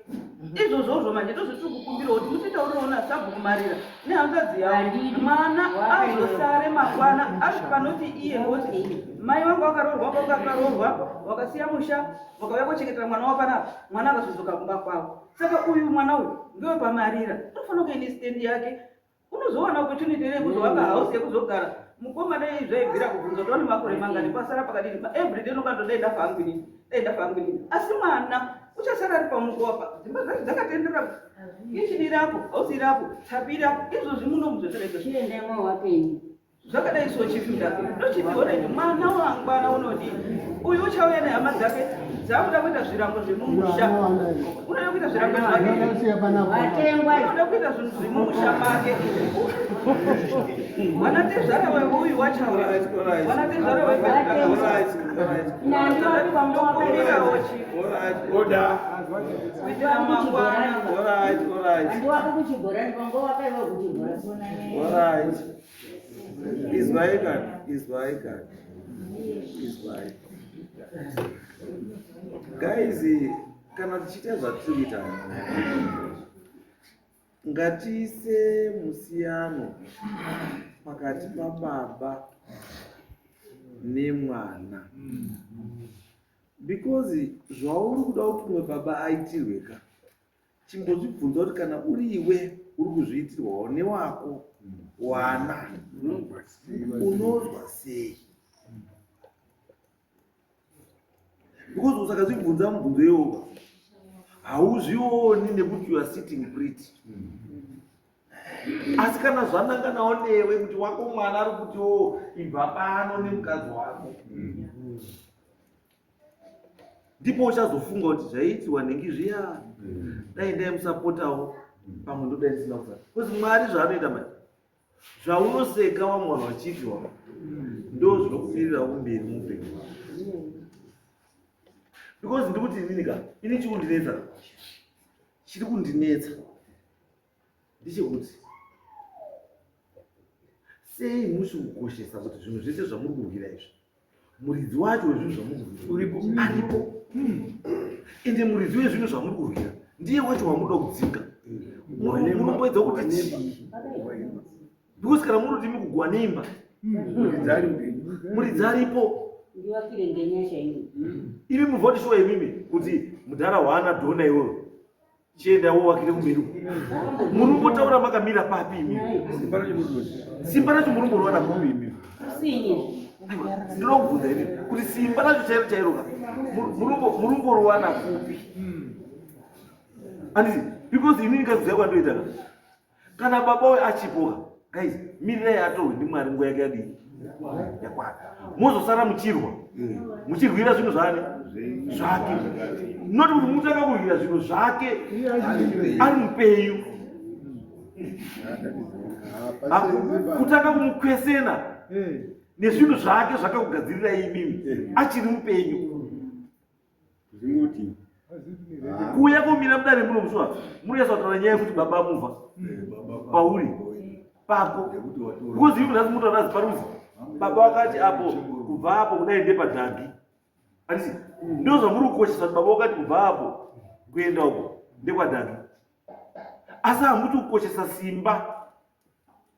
Izvozvozvo manje ndozvotiri kukumbirawo kuti mutitaurirewo nasabhukumarira nehanzvadzi yavo mwana azosare mangwana ari panoti iye ngoti mai vangu vakaroorwa vakakaroorwa vakasiya musha vakauya kuchengetera mwana wapanapa mwana akazodzoka kumba kwavo. Saka uyu mwana uyu ngewe pamarira unofanira kuine stendi yake unozowana opportunity yekuzovaka house yekuzogara. Mukomana zvaibvira kubvunza kuti une makore mangani pasara pakadini everyday unokandodai ndafangu inini asi mwana uchasara ari pamukopa dzimba dzake dzakatendera kichini irapo house irapo tapi irapo izvozvi munomuzvotareka chiendemo wapenyu zvakadai so chifunda ndochitiorei mwana wangwana unodii uyu uchauya nehama dzake dzakuda kuita zvirango zvemumusha unoda kuita zvirango zvake unoda kuita zvinhu zvemumusha make wanatezvara weuyu wachaura wanatezvara Order. kuitira mangwana. andiwako kuchibhorani pango wakaiwa kuchibhorani. Alright. Is guys, kana tichita zvatiri kuita ngatiise musiyano pakati pababa nemwana, because zvauri kuda kuti umwe baba aitirweka chimbozvibvunza kuti kana uri iwe uri kuzviitirwawo newako wana unozwa sei? Because usakazvibvunza mubvunzo iwowo hauzvioni nekuti you are sitting pretty. Asi kana zvananganawo newe kuti wako mwana ari kuti ibva pano nemukadzi wako ndipo uchazofunga kuti zvaiitiwa nhengi zviya dai ndaimusapotawo pamwe ndodai ndisina kusara. Kuti Mwari zvaanoita manje zvaunoseka wamwana wachiitwa ndo zvinokumirira mberi muupenyu hwako. Because ndikuti ini chiri kundinetsa ndechekuti sei musi kukoshesa kuti zvinhu zvese zvamuri kurwira izvi muridzi wacho wezvinhu zvamuri kurwira aripo, ende muridzi wezvinhu zvamuri kurwira ndiye wacho wamuda kudzinga. Munomboedza kuti chii? Because kana muri kuti mukugwa neimba muridzi aripo. ndiwakire ngenyasha ini Imi muvhotishuwa imimi kuti mudhara hwaana dhona iwoyo chienda wowakire kumberi. Munombotaura makamira papi imimi? Simba racho munomborwana kupi imimi? usinye Ndinokubvunza ini kuti simba racho chairo chairoka munomborwana kupi? Anditi because ini ndikaziva kwandoita kana baba we achipoka guys, mirirai atorwe ndiMwari nguva yake yadini yakwana. Mozosara muchirwira zvinhu zvani zvake, noti kuti mutanga kurwira zvinhu zvake ari mupenyu, kutanga kumukwesena nezvinhu zvake zvakakugadzirirai imimi achiri mupenyu. Kuuya kumira mudare muno musuwa munoisa kutaura nyaya yekuti baba amufa pauri pako, because ivo nhasi muto nazi paruzi baba wakati apo kubva apo kudai ndepadhagi, anditi ndo zvamuri kukoshesa kuti baba wakati kubva apo kuenda uko ndekwadhagi, asi hamuti kukoshesa simba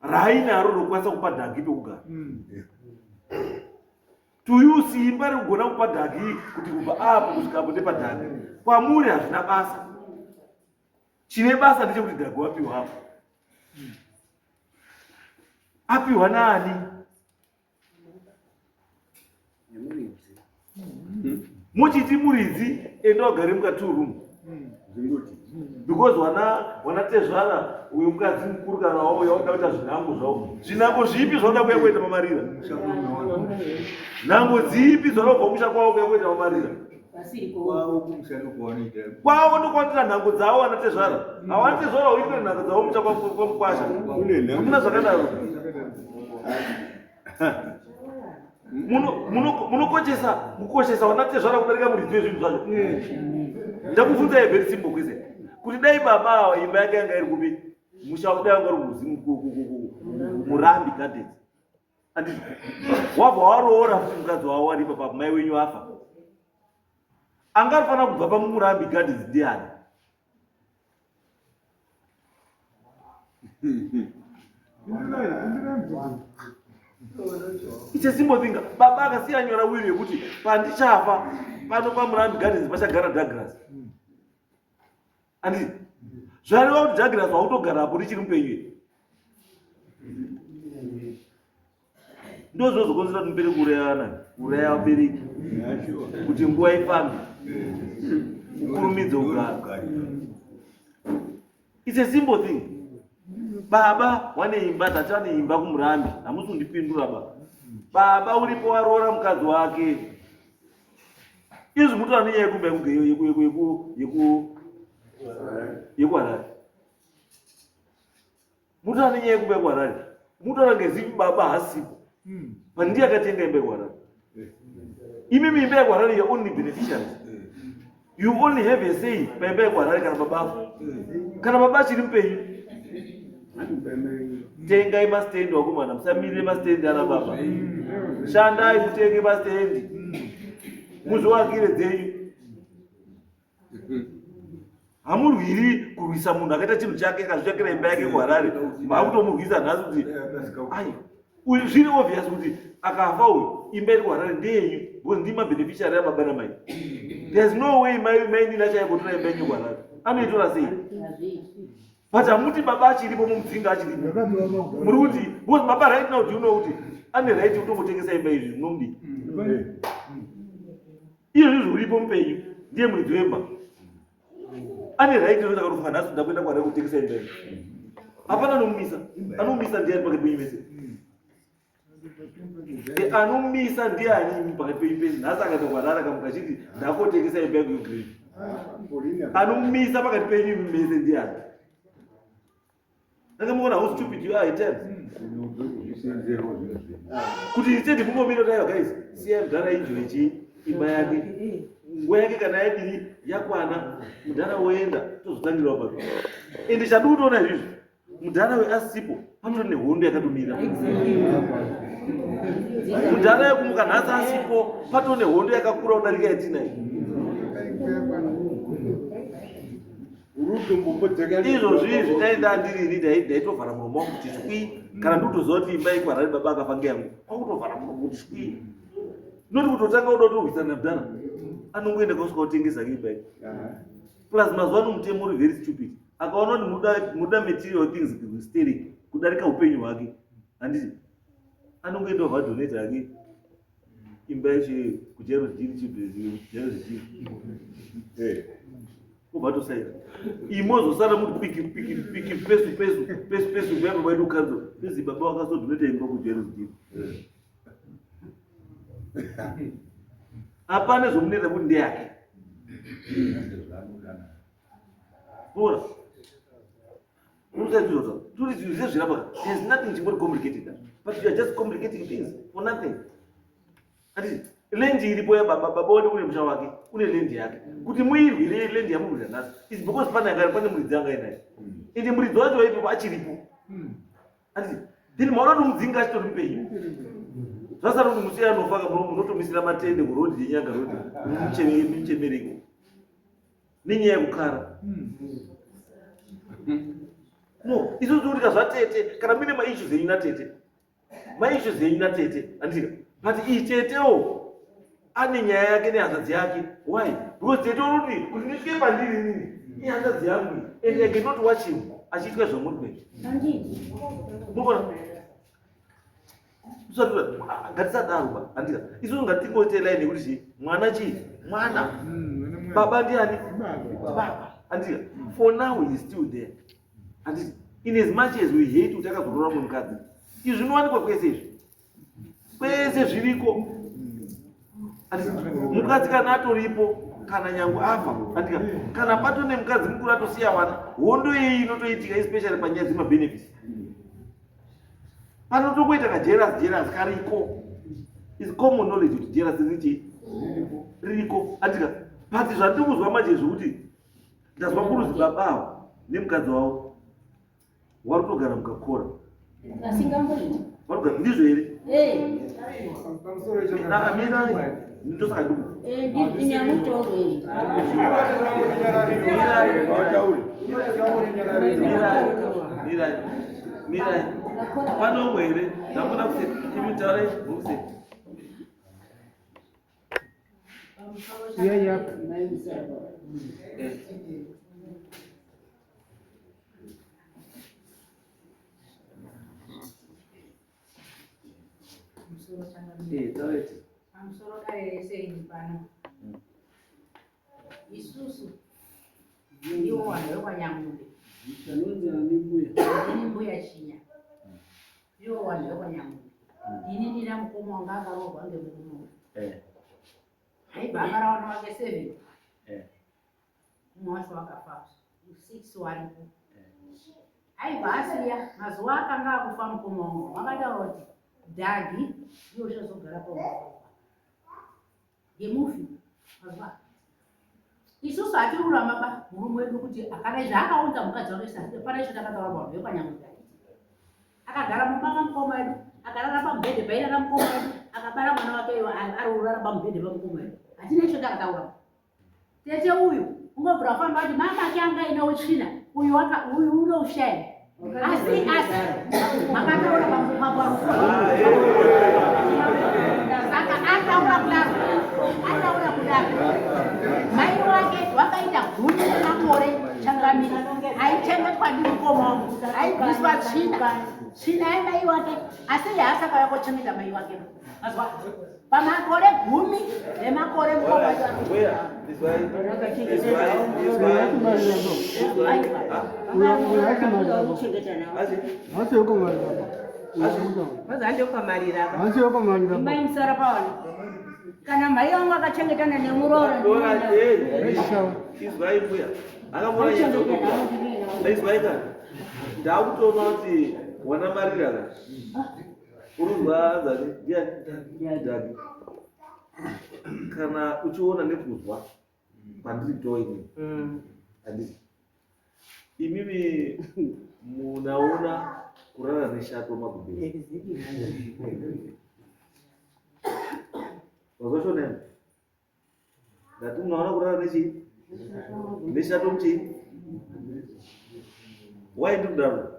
rainaro rokwanisa kupa dhagi pekugara. Tuyu simba rekugona kupa dhagi kuti kubva apo kusvika apo ndepadhagi, kwamuri hazvina basa. Chine basa ndechekuti dhagi wapiwa apo, apiwa nani? Muchiti muridzi enda ugare muka2 because wana tezvara uyu mukadzi mukuru kana wauya wauda kuita zvinango zvavo. Zvinango zvipi zvauda kuya kuita mamarira? Nhango dzipi zvauda kubva musha kwavo kuya kuita mamarira? Kwavo ndokwanira nhango dzavo wana tezvara. Hawana tezvara uite nhango dzavo musha kwamukwasha. Hamuna zvakadaro. Munokoshesa wana tezvara kudarika muridzi wezvinhu zvacho. Ndakubvunza very simple kwese. Kuti dai baba imba yake yanga iri kupi? Musha kudai wanga uri Murambi Gardens. Anditi wabva waroora kuti mukadzi wavo wari papa mai wenyu afa. Angafanira kubva paMurambi Gardens ndiani? It's a simple thing. Baba akasiya nyora wiri yekuti pandichafa pano paMurambi Gardens pachagara Douglas. Anditi zvareva kuti Douglas wautogara apo richiri mupenyu. Ndo zvozokonzera kuti mubereki uraya vabereki kuti nguva ifambe ukurumidze kugara. It's a simple thing. Baba wane imba, tati wane imba kuMurambi, hamusi kundipindura baba. Baba uripo waroora mukadzi wake. Izvi mutoona nenyaya yekumba yekuHarare. Mutoona nenyaya yekumba yekuHarare. Mutoona ngezivi baba hasipo. Pandiye akatenga imba yekuHarare. Imimi imba yekuHarare you only beneficiaries. You only have a say paimba yekuHarare kana baba. Kana baba achiri mupenyu. Tengai mastendi wakomana, musamirire mastendi ana baba. Shandai mutenge mastendi. Muzvivakire dzenyu. Hamurwiri kurwisa munhu akaita chinhu chake akazvitsvakira imba yake kuHarare. Makutomurwisa nhasi kuti ai uyu zviri obvious kuti akafa uyu imba iri kuHarare ndeyenyu because ndima beneficiary yababa namai. There's no way mai ndina chaikotora imba yenyu kuHarare. Anoitora sei? But hamuti baba achiripo mumudzinga achiripo. Muri kuti because baba right now do you know kuti ane right kutongotengesa imba izvi zvinomudi. Izvi zviripo mupenyu ndiye muridzi wemba. Ane right kuti akarufunga nhasi ndakuenda kwaari kutengesa imba izvi. Hapana anomumisa. Anomumisa ndiani pakati penyu pese? Anomumisa ndiani pakati penyu pese? Nhasi akaenda kwaari akamuka achiti ndakotengesa imba yangu yegreen. Anomumisa pakati penyu pese ndiani? Nakamuona how stupid you are at times. Kuti instead mungomira dayo guys, siya mudhara injwechi imba yake. Nguva yake kana yadini yakwana, mudhara woenda tozotangira baba. Ende chadu kutoona izvizvi. Mudhara weasipo panotori nehondo yakatomira. Mudhara yekumuka nhasi asipo patori nehondo yakakura kudarika yatinayo. Izvo zvivi zvitaenda ndiri ndaitovhara muromo wangu kuti shwi kana ndikutoziva kuti imba yekuHarare baba akafa ngeyangu kwakutovhara muromo kuti shwi noti kutotanga uda kutorwisana namudhara anongoenda kusvika kutengesa imba yake. Plus mazuva ano mutemo uri very stupid. Akaona kuti muda material things hysteric kudarika upenyu hwake. Handiti anongoenda ovadonate hake imba yacho kuJerusalem children's. ubva tosaira imozosara muti piki pesu vembe vaidi kukanzo izi baba wakazodhuneta imba kujerusalem hapana zvomuneta kuti ndeyake ora there's nothing more complicated but you are just complicating things for nothing. Lendi iripo ya baba one kune musha wake kune lendi yake kuti muirwire lendi yamuridza nhasi is because pane muridzi anga inaye ende muridzi wacho ipo achiripo then maona nomudzinga achitori mupenyu zvasara kuti musiya anofaka munotomisira matende kurodhi yenyanga rodi muchemereko nenyaya yekukara no isusu kuti kazvatete kana mine maissues enyu natete andika but itetewo ane nyaya yake nehanzadzi yake. Why? Because tete urudi kuti ndisvike pandiri nini ihanzadzi yangu and I cannot watch him achiitwa zvamuri mubona ngatisadaro andika isusu ngatingotelai nekuti mwana chii mwana baba ndiani baba andika for now he is still there and in as much as we hate kuti akazorora mukadzi izvi zvinowanikwa kwese zviriko mukadzi kana atoripo kana nyangu afa andika kana pato nemukadzi mukuru atosiya wana hondo iyi inotoitika especially panyaya dzemabenefits panotokuita kajeras kariko is common knowledge kuti jeras ririko andika but zvandikunzwa manje zvokuti ndazwa kuruzi babavo nemukadzi wavo warutogara mukakora varugara ndizvo here ndosakaduku mirai panomwe here ndakona kuseti imitaure muse Pamusoro kaeresei pano isusu ndiwo vanhu vekwanyamude ini mbuya chinya ndiwo vanhu vekwanyamude ini ndina mukoma wanga akarohwa ngemurume aibva akarawana wake 7 mumwe wacho wakafa 6 waripo aibva asiya mazuva akanga akufa mukoma wangu vakataura kuti dhagi ndiwo chazogara paumba yemufi mazuva isusu hatirurama ba murume wedu kuti akada zvaakaunza mukadzi wake sasi pane izvo takataura vanhu vekwanyamuda akagara mumba mukoma wedu akarara pamubhedhe pairara mukoma wedu akabara mwana wake ari kurara pamubhedhe pamukoma wedu hatina izvo takataura tete uyu ungobvura kufamba kuti mama ake anga ine utsvina uyu une ushaya asi makataura pamupaparufu saka ataura kudaro mai wake wakaita gumi nemakore changamira aichengetwa ndimukoma wangu aibviswa tsvina yamai wake asi yaasaka yakochengeta mai wake azwa pamakore 10 nemakore mukoma maimsara pavana kana mai vangu vakachengetana nemuroora ndakutoona kuti wana marirana uruzwa zani ndiadhagi kana uchiona nekuzwa pandiri toini handisi imimi munaona kurara neshato magubhezi wazvashona ndati munaona kurara neshato muchii waindi kudaro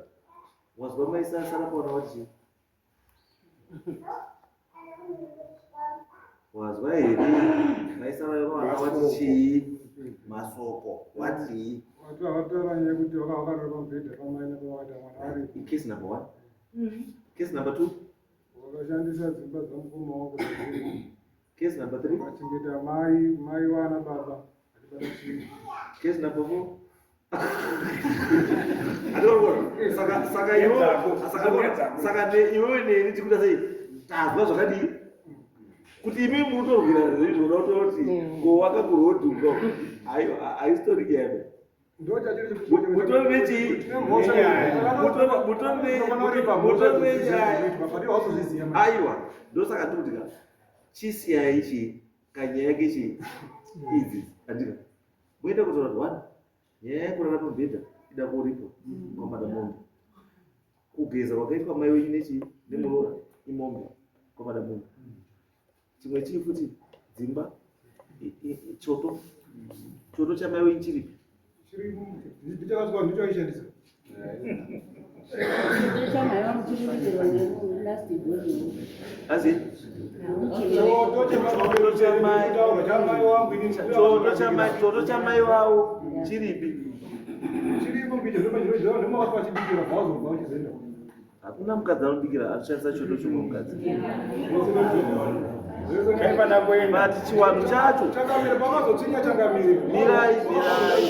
wazwa maisasara paona wati wazwa here maisara paona wati chii masoko wati watavaranya kuti vakarara pamubhedha pamaina pavakaita mwana ari case number 1 case number 2 vakashandisa dzimba dzamukoma wangu case number 3 vachengeta mai vana baba Case number 4. Saka iwewe neni tikuda sei tazwa zvakadii kuti imi mutorwira zvezvona utoti ngowaka kurodhi uko haistoriki yabe mutori nechi aiwa ndosaka tikutika chisiyai ichi kanyaya kechi idzi andika muenda kutaura kuti one nyaya yekurara pamubhedha ida kuripo kwamadamombe kugeza kwakaitwa mai wenyu nechi nemuroora imombe kwamadamombe chimwe chiri futi dzimba choto chamai wenyu chiripi asi choto chamai wavo chiripi hakuna mukadzi anobikira anoshandisa choto chomwe mukadzi but chiwanhu chacho mirai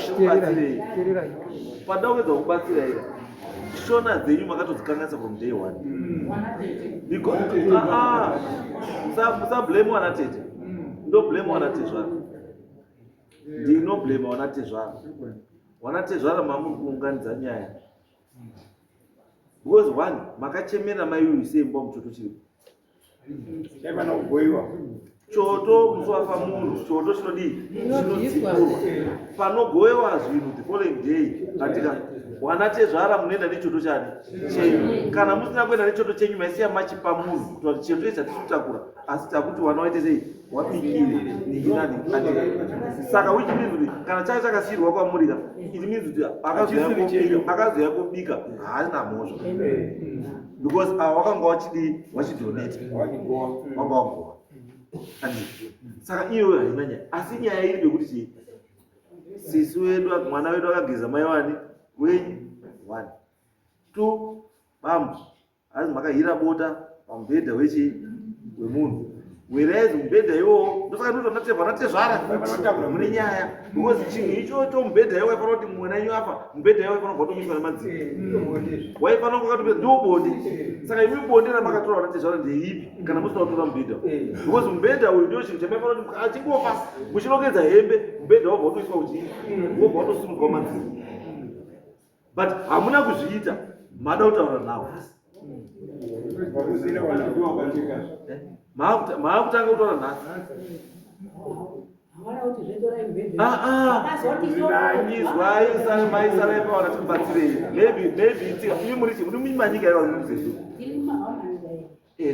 tikubatsirei pada kuedza kubatsirai shona dzenyu makatodzikanganisa from day one musablame wanatete ndoblame wanatezvara ndinoblame wanatezvara wanatezvara mamuri kuunganidza nyaya because one makachemera mai uyu seimbwa muchoto chiripo chaifana kugoyiwa choto musafa munhu choto chinodii chinodzikurwa panogoyewa zvinhu the following day atika wanatezvara munoenda nechoto chani chenyu kana musina kuenda nechoto chenyu maisiya machipa munhu kuti choto ichi hatikutakura asi takuti wana waite sei wabikire ninginani saka which means kuti kana chake chakasiyirwa kwamurika it means kuti akazoya kubika haana mhosva because wakanga wachidonate wanga wagowa saka iyo haina nyaya asi nyaya iri pekuti chii sisi wedu mwana wedu akageza mai wani wenyu 1 2 bambo asi makahira bota pamubhedha wemunhu whereas mubhedha iwowo ndosaka ndotonaterwa natezvara mune nyaya because chinhu ichocho mubhedha iwo waifana kuti mumwe nanyu afa mubhedha iwo waifana kuvatomisa nemadziro waifana kukatopea ndo bonde saka imi bonde ramakatora natezvara ndeipi kana musina kutora mubhedha because mubhedha uyu ndio chinhu chamaifana kuti achingofa muchinongedza hembe mubhedha wobva watoiswa uchii wobva watosimudzwa madziro but hamuna kuzviita mada kutaura nawo maakutanga kutaura nhasi nyizwai maisarai pawana tikubatsirei maybe imi muri manyika yaiva muzezu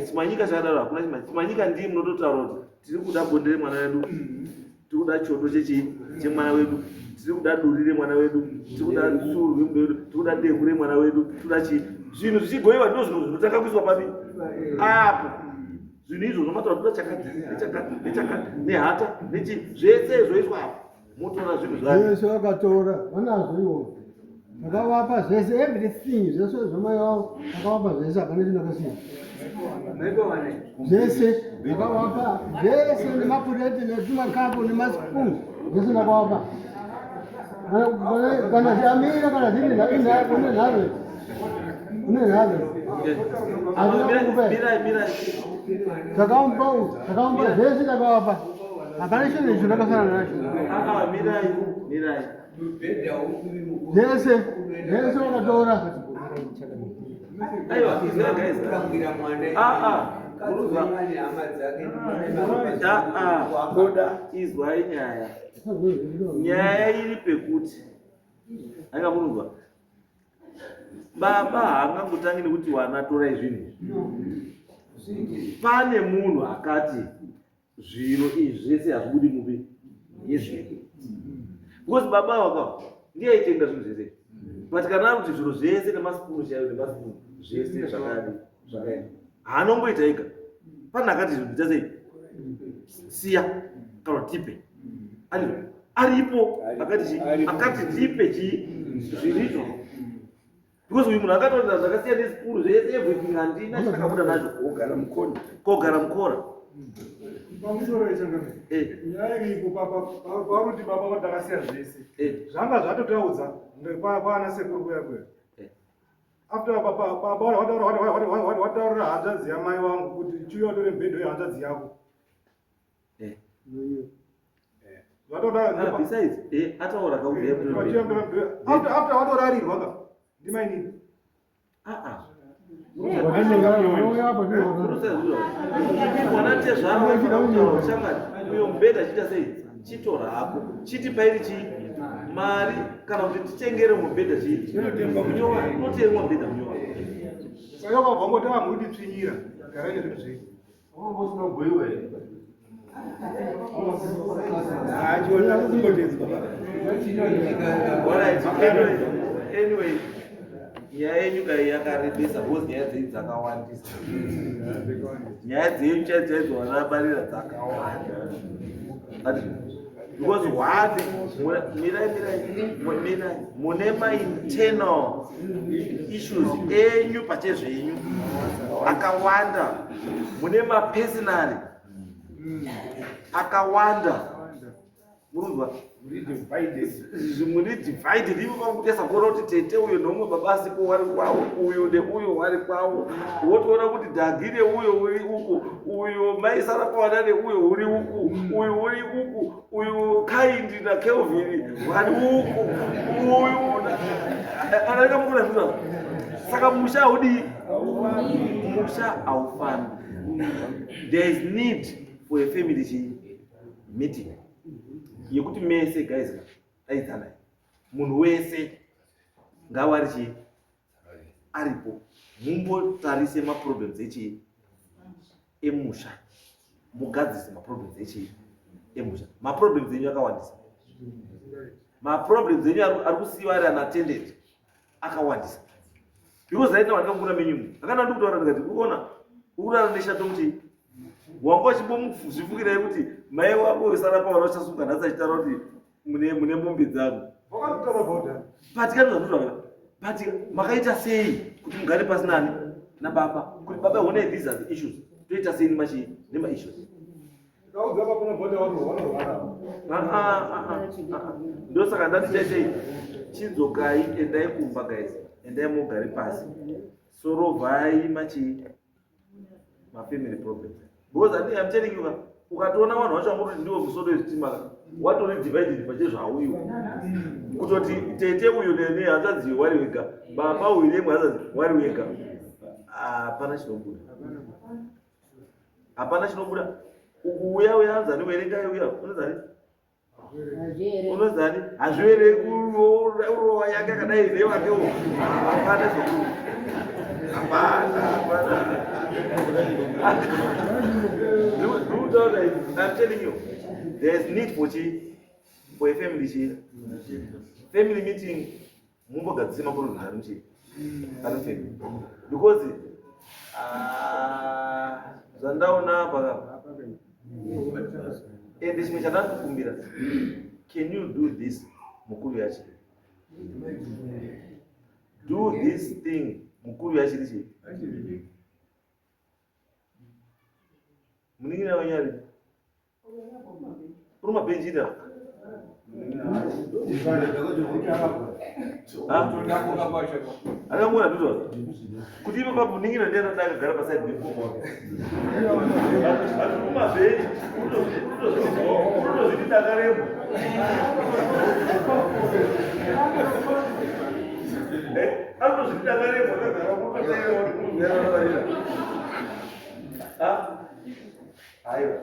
simanyika chakadaro hakuna simanyika ndii munototaura kuti tiri kuda bonde remwana wedu tiri kuda choto chemwana wedu tiri kuda duri remwana wedu tiri kuda suru remwana wedu tiri kuda dengu remwana wedu tiri chii zvinhu zvichigoyiwa ndo zvinhu zvinotanga kuiswa papi apo zvinhu izvo zvomatara kuda chakati nechakati nehata nechi zvese zvoiswa apo motora zvinhu zvese vakatora vanazvo ivo vakavapa zvese everything zvese zvamai vavo vakavapa zvese hapana chinakasiyana zvese vakavapa zvese nemapureti netumakapu nemasipunu zvese vakavapa kana chamira kana zviri une nhave takaumba zvese takavapa hapana chinhu icho takasana nacho zvese vakatora izwai nyaya iri pekuti anga munuzwa baba haangangotangi nekuti wana torai zvinhu pane munhu akati zviro izvi zvese hazvibudi mupi yezviri because baba waka ndiye aitenga zvinhu zvese but kana kuti zviro zvese nemasipunu chaiyo nemasipunu zvese zvakaenda haanongoita ega pane akati zvinhu dzasei siya kana tipe aripo akati tipe zviricho because uyu munhu akatoita zvakasiyana nesipunu zvese everything handina chatakabuda nazvo kogara mukora pamusoro echangame nyaya iripo paruti baba vatakasiya zvese zvanga zvatotaudza pana sekuru kuya kuya after wataurira hanzvadzi yamai vangu kuti chiuya utore mibhedho yehanzvadzi yako after watorarirwa ka ndimainini mwana tezvaauyo mubhedha chiita sei chitora hako chiti pairi chii mari kana kuti tichengere mubhedha chii unotengwa mubhedha munyova saka vabva ngoti amudi tsvinyira garai nezvinhu zvei unogoiwa here anyway nyaya yenyu dai yakarebesa bcause nyaya dzenyu dzakawandisa nyaya dzenyu chaidzaidzowanabarira dzakawanda because what mirai mune mainternal issues enyu pachezvenyu akawanda mune mapersonary akawanda murunzwa muri divided ivo kwakutesa kuona kuti tete uyo nomwe babasipo wari kwawo uyo neuyo wari kwawo wotoona kuti dhagi neuyo uri uku uyo maisara pawana neuyo uri uku uyu uri uku uyu kaindi nakelvin vari uku uyu anakamukuna saka musha haudii musha haufani. There is need for a family meeting yekuti mese guys aidzana munhu wese ngawari chii aripo mumbotarise maproblems echii emusha mugadzise maproblems echii emusha. Maproblems enyu akawandisa, maproblems enyu ari kusiyiwa ari unattended akawandisa because right now ndakakura menyumu akana ndikutaura ndikati uona urara neshato kuti wangu achibomuzvifukirai kuti mai wako wesara pawana uchasunga nhasi achitaura kuti mune mombe dzangu but makaita sei kuti mugare pasi nani nababa kuti baba one these are the issues toita sei nema issues ndosaka ndati chaitei chidzokai endai kumba guys endai mugare pasi sorovhai mafamily problems because I'm telling you ukatoona vanhu vacho vangoti ndiwo musodo wezvitima watori divided pachezvauyo kutoti tete uyu nehanzvadzi wari wega baba uyu nehanzvadzi wari wega hapana chinobuda uya uyanzani uerengai uya unozani hazvivereki urova yake akadai newakewo hapana zvokuda hapana I'm telling you, there is need for a family family meeting. Mumbogadzise maproblems ari family because zvandaona apa ende chimwe chandanokumbira, can you do this mukuru yacho, do this thing mukuru yachiri muningira wanyari uri mabenjira akamona tuto kuti ipo papo ningira ndiye ndakagara paside nefomo mabenji unozviti dakaremo anozviti dakaremo aiwa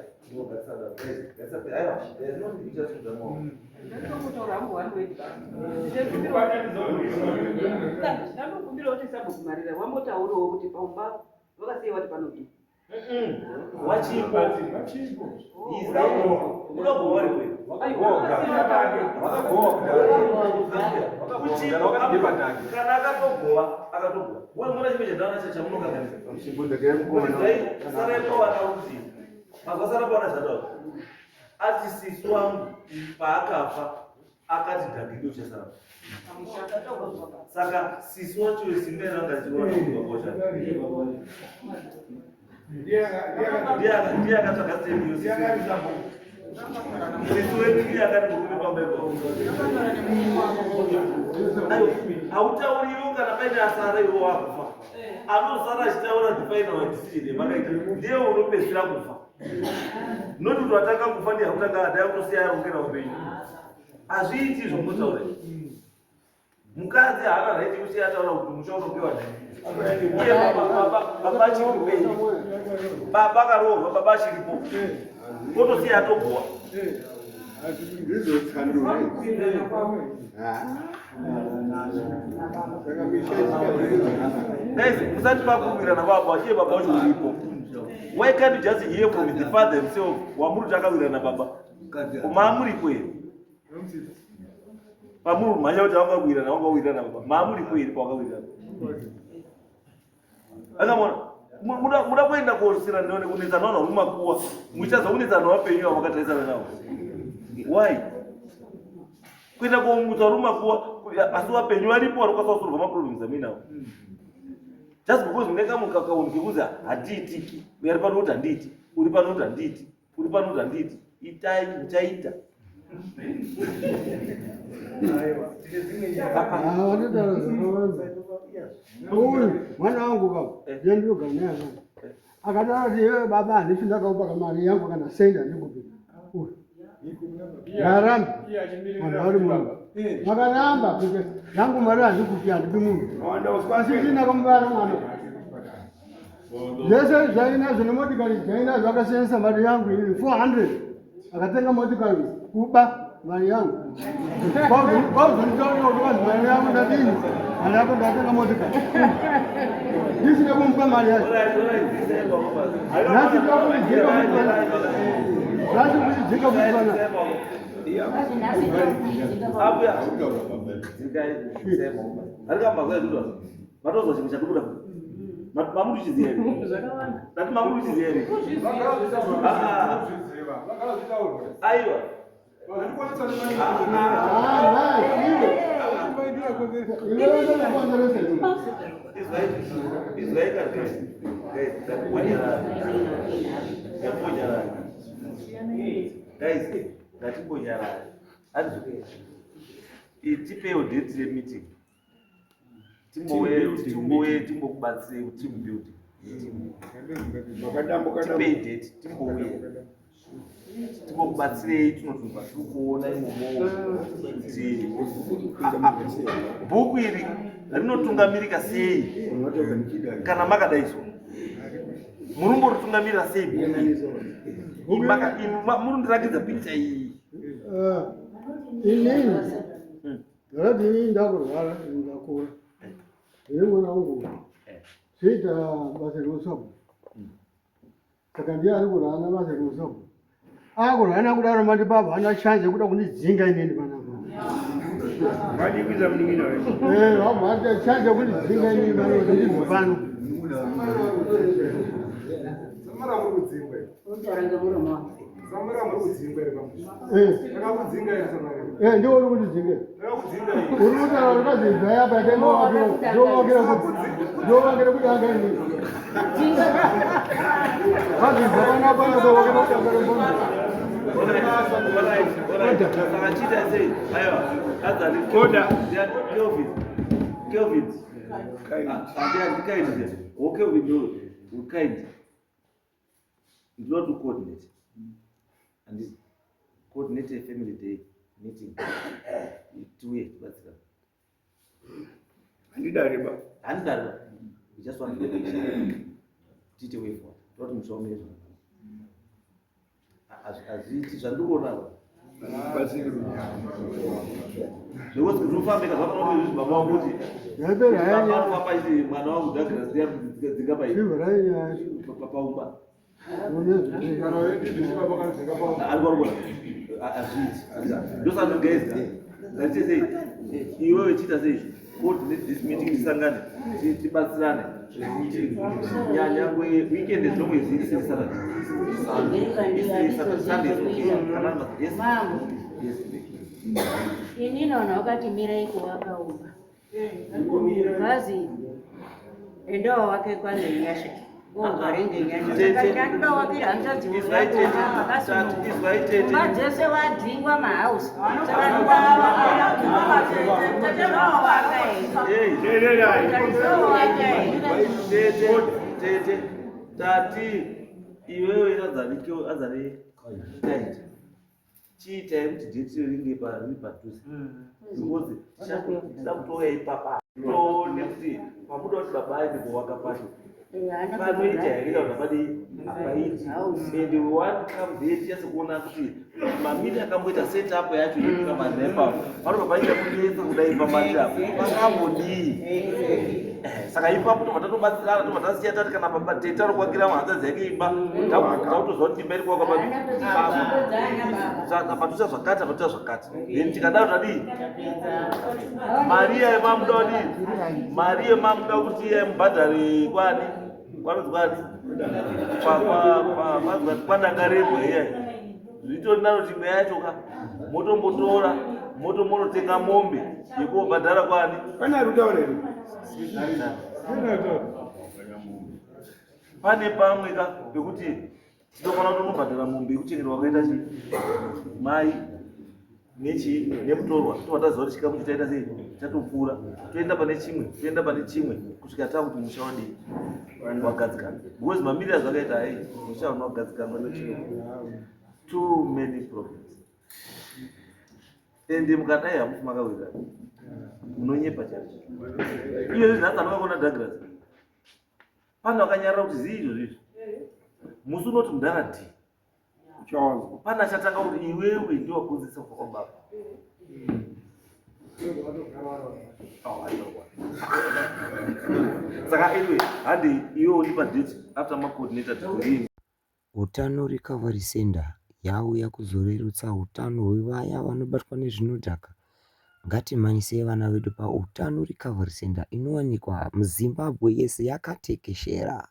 ndanokumbira kuti sabokumarira wambotaurawo kuti paumba vakasiya vati panoti kana akatogova mona chimwe chandana chachamunokasarepowanauti mazvasara pawana zvataura ati sisi wangu paakafa akati dhagido uchasara saka sisi wacho simba iranga chiona Ndiye akataka sehemu hiyo. Sisi wetu ndiye akatukume pambeko. Hautauriuka na paina hasara hiyo wakufa. Anosara chitaura dipaina wa decision makaiki ndiye unopesira kufa. Noti tunataka kufa ndiye hautaka ada yako si yako ngena upenyu. Azviiti zvomutaura. Mukazi haana right kuti ataura kuti mushono unopiwa ndani. Iye baba chikupenyu. Baba karoho baba chiripo. Koto si atokuwa. Ndizo thandura. Guys, musati pakumbira na baba chiye baba wacho uripo. Why can't you just hear from the father himself? Wamuru takawira na baba. Kumamuri kweli. Pamuru manya kuti wakawira na baba. Mamuri kweli pakawira. Akamona muda kwenda kuosira ndione kunetsa naona umakuwa. Muchaza unetsa nawo penyu wakataisana nawo. Why? Kwenda kuomutsa rumakuwa asiwa penyu walipo walikosasolva maproblems aminawo. Just because uneka mukakaunikuza haditi uri pano kuti handiti uri pano kuti handiti uri pano kuti handiti itai muchaita mwana wangu kaka ndiyoga naye akatati baba andipinda kaupa mari yangu kana senda ndikupi yarambi mwana wali mungu makaramba kuti yangu mari handikupi handipi munhu asitina kamubara mwana zvese zvainazvo nemotikari zvainazvo akasenzesa mari yangu iri 400 akatenga motikari kuba mari yangu kwauzonitaurira kuti vanzi mari yangu ndadini mari yako ndatenga motikari ndisina kumupa mari yacho nhasi kuidzika kuipana matozwa chimwe chakubuda mamuri chiziya ere ndati mamuri chiziya ere aiwa tipewo date remeeting timbokubatsire team building tipei date timbouye timbokubatsirei tinozobva tiri kuona imomo kuti bhuku iri rinotungamirika sei kana makadaizwa murumboritungamirira sei murundirakidza picha iyi inini ndakati inini ndakurwara ndakura ine mwana wangu zviita basa reusabu saka ndiye ari kurana basa reusabu akurana kudaro mandipapa hana chance yekuda kundidzinga inini panapa madikuza mningino wabva chance yekundidzinga inini pano kuti ndibve pano samara muri kudzingwa Utorange muromo wangu. samara muri kudzingwa ere pamusha takakudzinga ere samara ndiwo uri kundidzinga takakudzinga uri kutaura ukazibva yapa ndovangire kuti angaini vazibva panapa ndovangire kuti angaini Sakachita sei? Aiwa, azali koda. Kelvin. Kind. Okay, we do. We kind. You don't do coordinate. And this coordinate a family day meeting. 2 ways, but and we just want to teach away for. Don't show me. Azviti zvandikuonawo nekuti ndinofambika zvakanoizvi baba wangu kuti papaiti mwana wangu Douglas dzinga paumba ari kwarikona azviti ndosandogaiza ndatiite sei iwewe chiita sei coordinate this meeting tisangane tibatsirane nyangwe weekend zomwe ziri Saturday Mambo. Ini naona wakati Mirai kuwakaumba. Kazi ndio wake kwanza nyasha. dzese wadhingwa mahausi tete tati iwewe azane taita chiitai kuti dheti ringe riri padhuze because tida kutoya ipapa toone kuti pamuda kuti baba aendepo wakapato panoita here kana padi hapaiti and we want to come there tinyatse kuona kuti mamiri akamboita setup yacho yekuka marepa panobva paita kunetsa kudai pamari apo pangambodii saka ipapo tobva tatobatsirana tobva tasiya tati kana baba tete ari kuakira muhanzadzi yake imba takutoziva kuti imba iri kuaka patusa zvakati apatusa zvakati then tikadaro tadii mariya yemamuda wadii mariya yemamuda kuti mubhadhare kwani kwanozwani kwadangarebwa iyai zvitori naro timwe yacho ka motombotora motomonotenga mombe yekubhadhara kwani Pana rudaure. pane pamwe ka pekuti tinofanira kutonobhadhara mombe yekuchengerwa wakaita chi mai nemutorwa tobva taziva kuti chikamu chitaita sei chatopfuura toenda pane chimwe kusvika taa kuti musha wadii wagadzikana because mamiri azvakaita hai musha unogadzikana nechino too many problems ende mukadai hamusi makawira munonyepa chacho iyo zvinhatsi anokakona Douglas pane wakanyarara kuti zii izvozvizvo musi unoti mudhara pana chatanga kuti iwewe ndiwo wakonzesa kufa kwababa saka anyway handi iwe undipa date after macoordinator degree. Utano Recovery Center yauya kuzorerutsa utano hwevaya vanobatwa nezvinodhaka. Ngatimhanyisei vana vedu paUtano Recovery Center inowanikwa muZimbabwe yese yakatekeshera.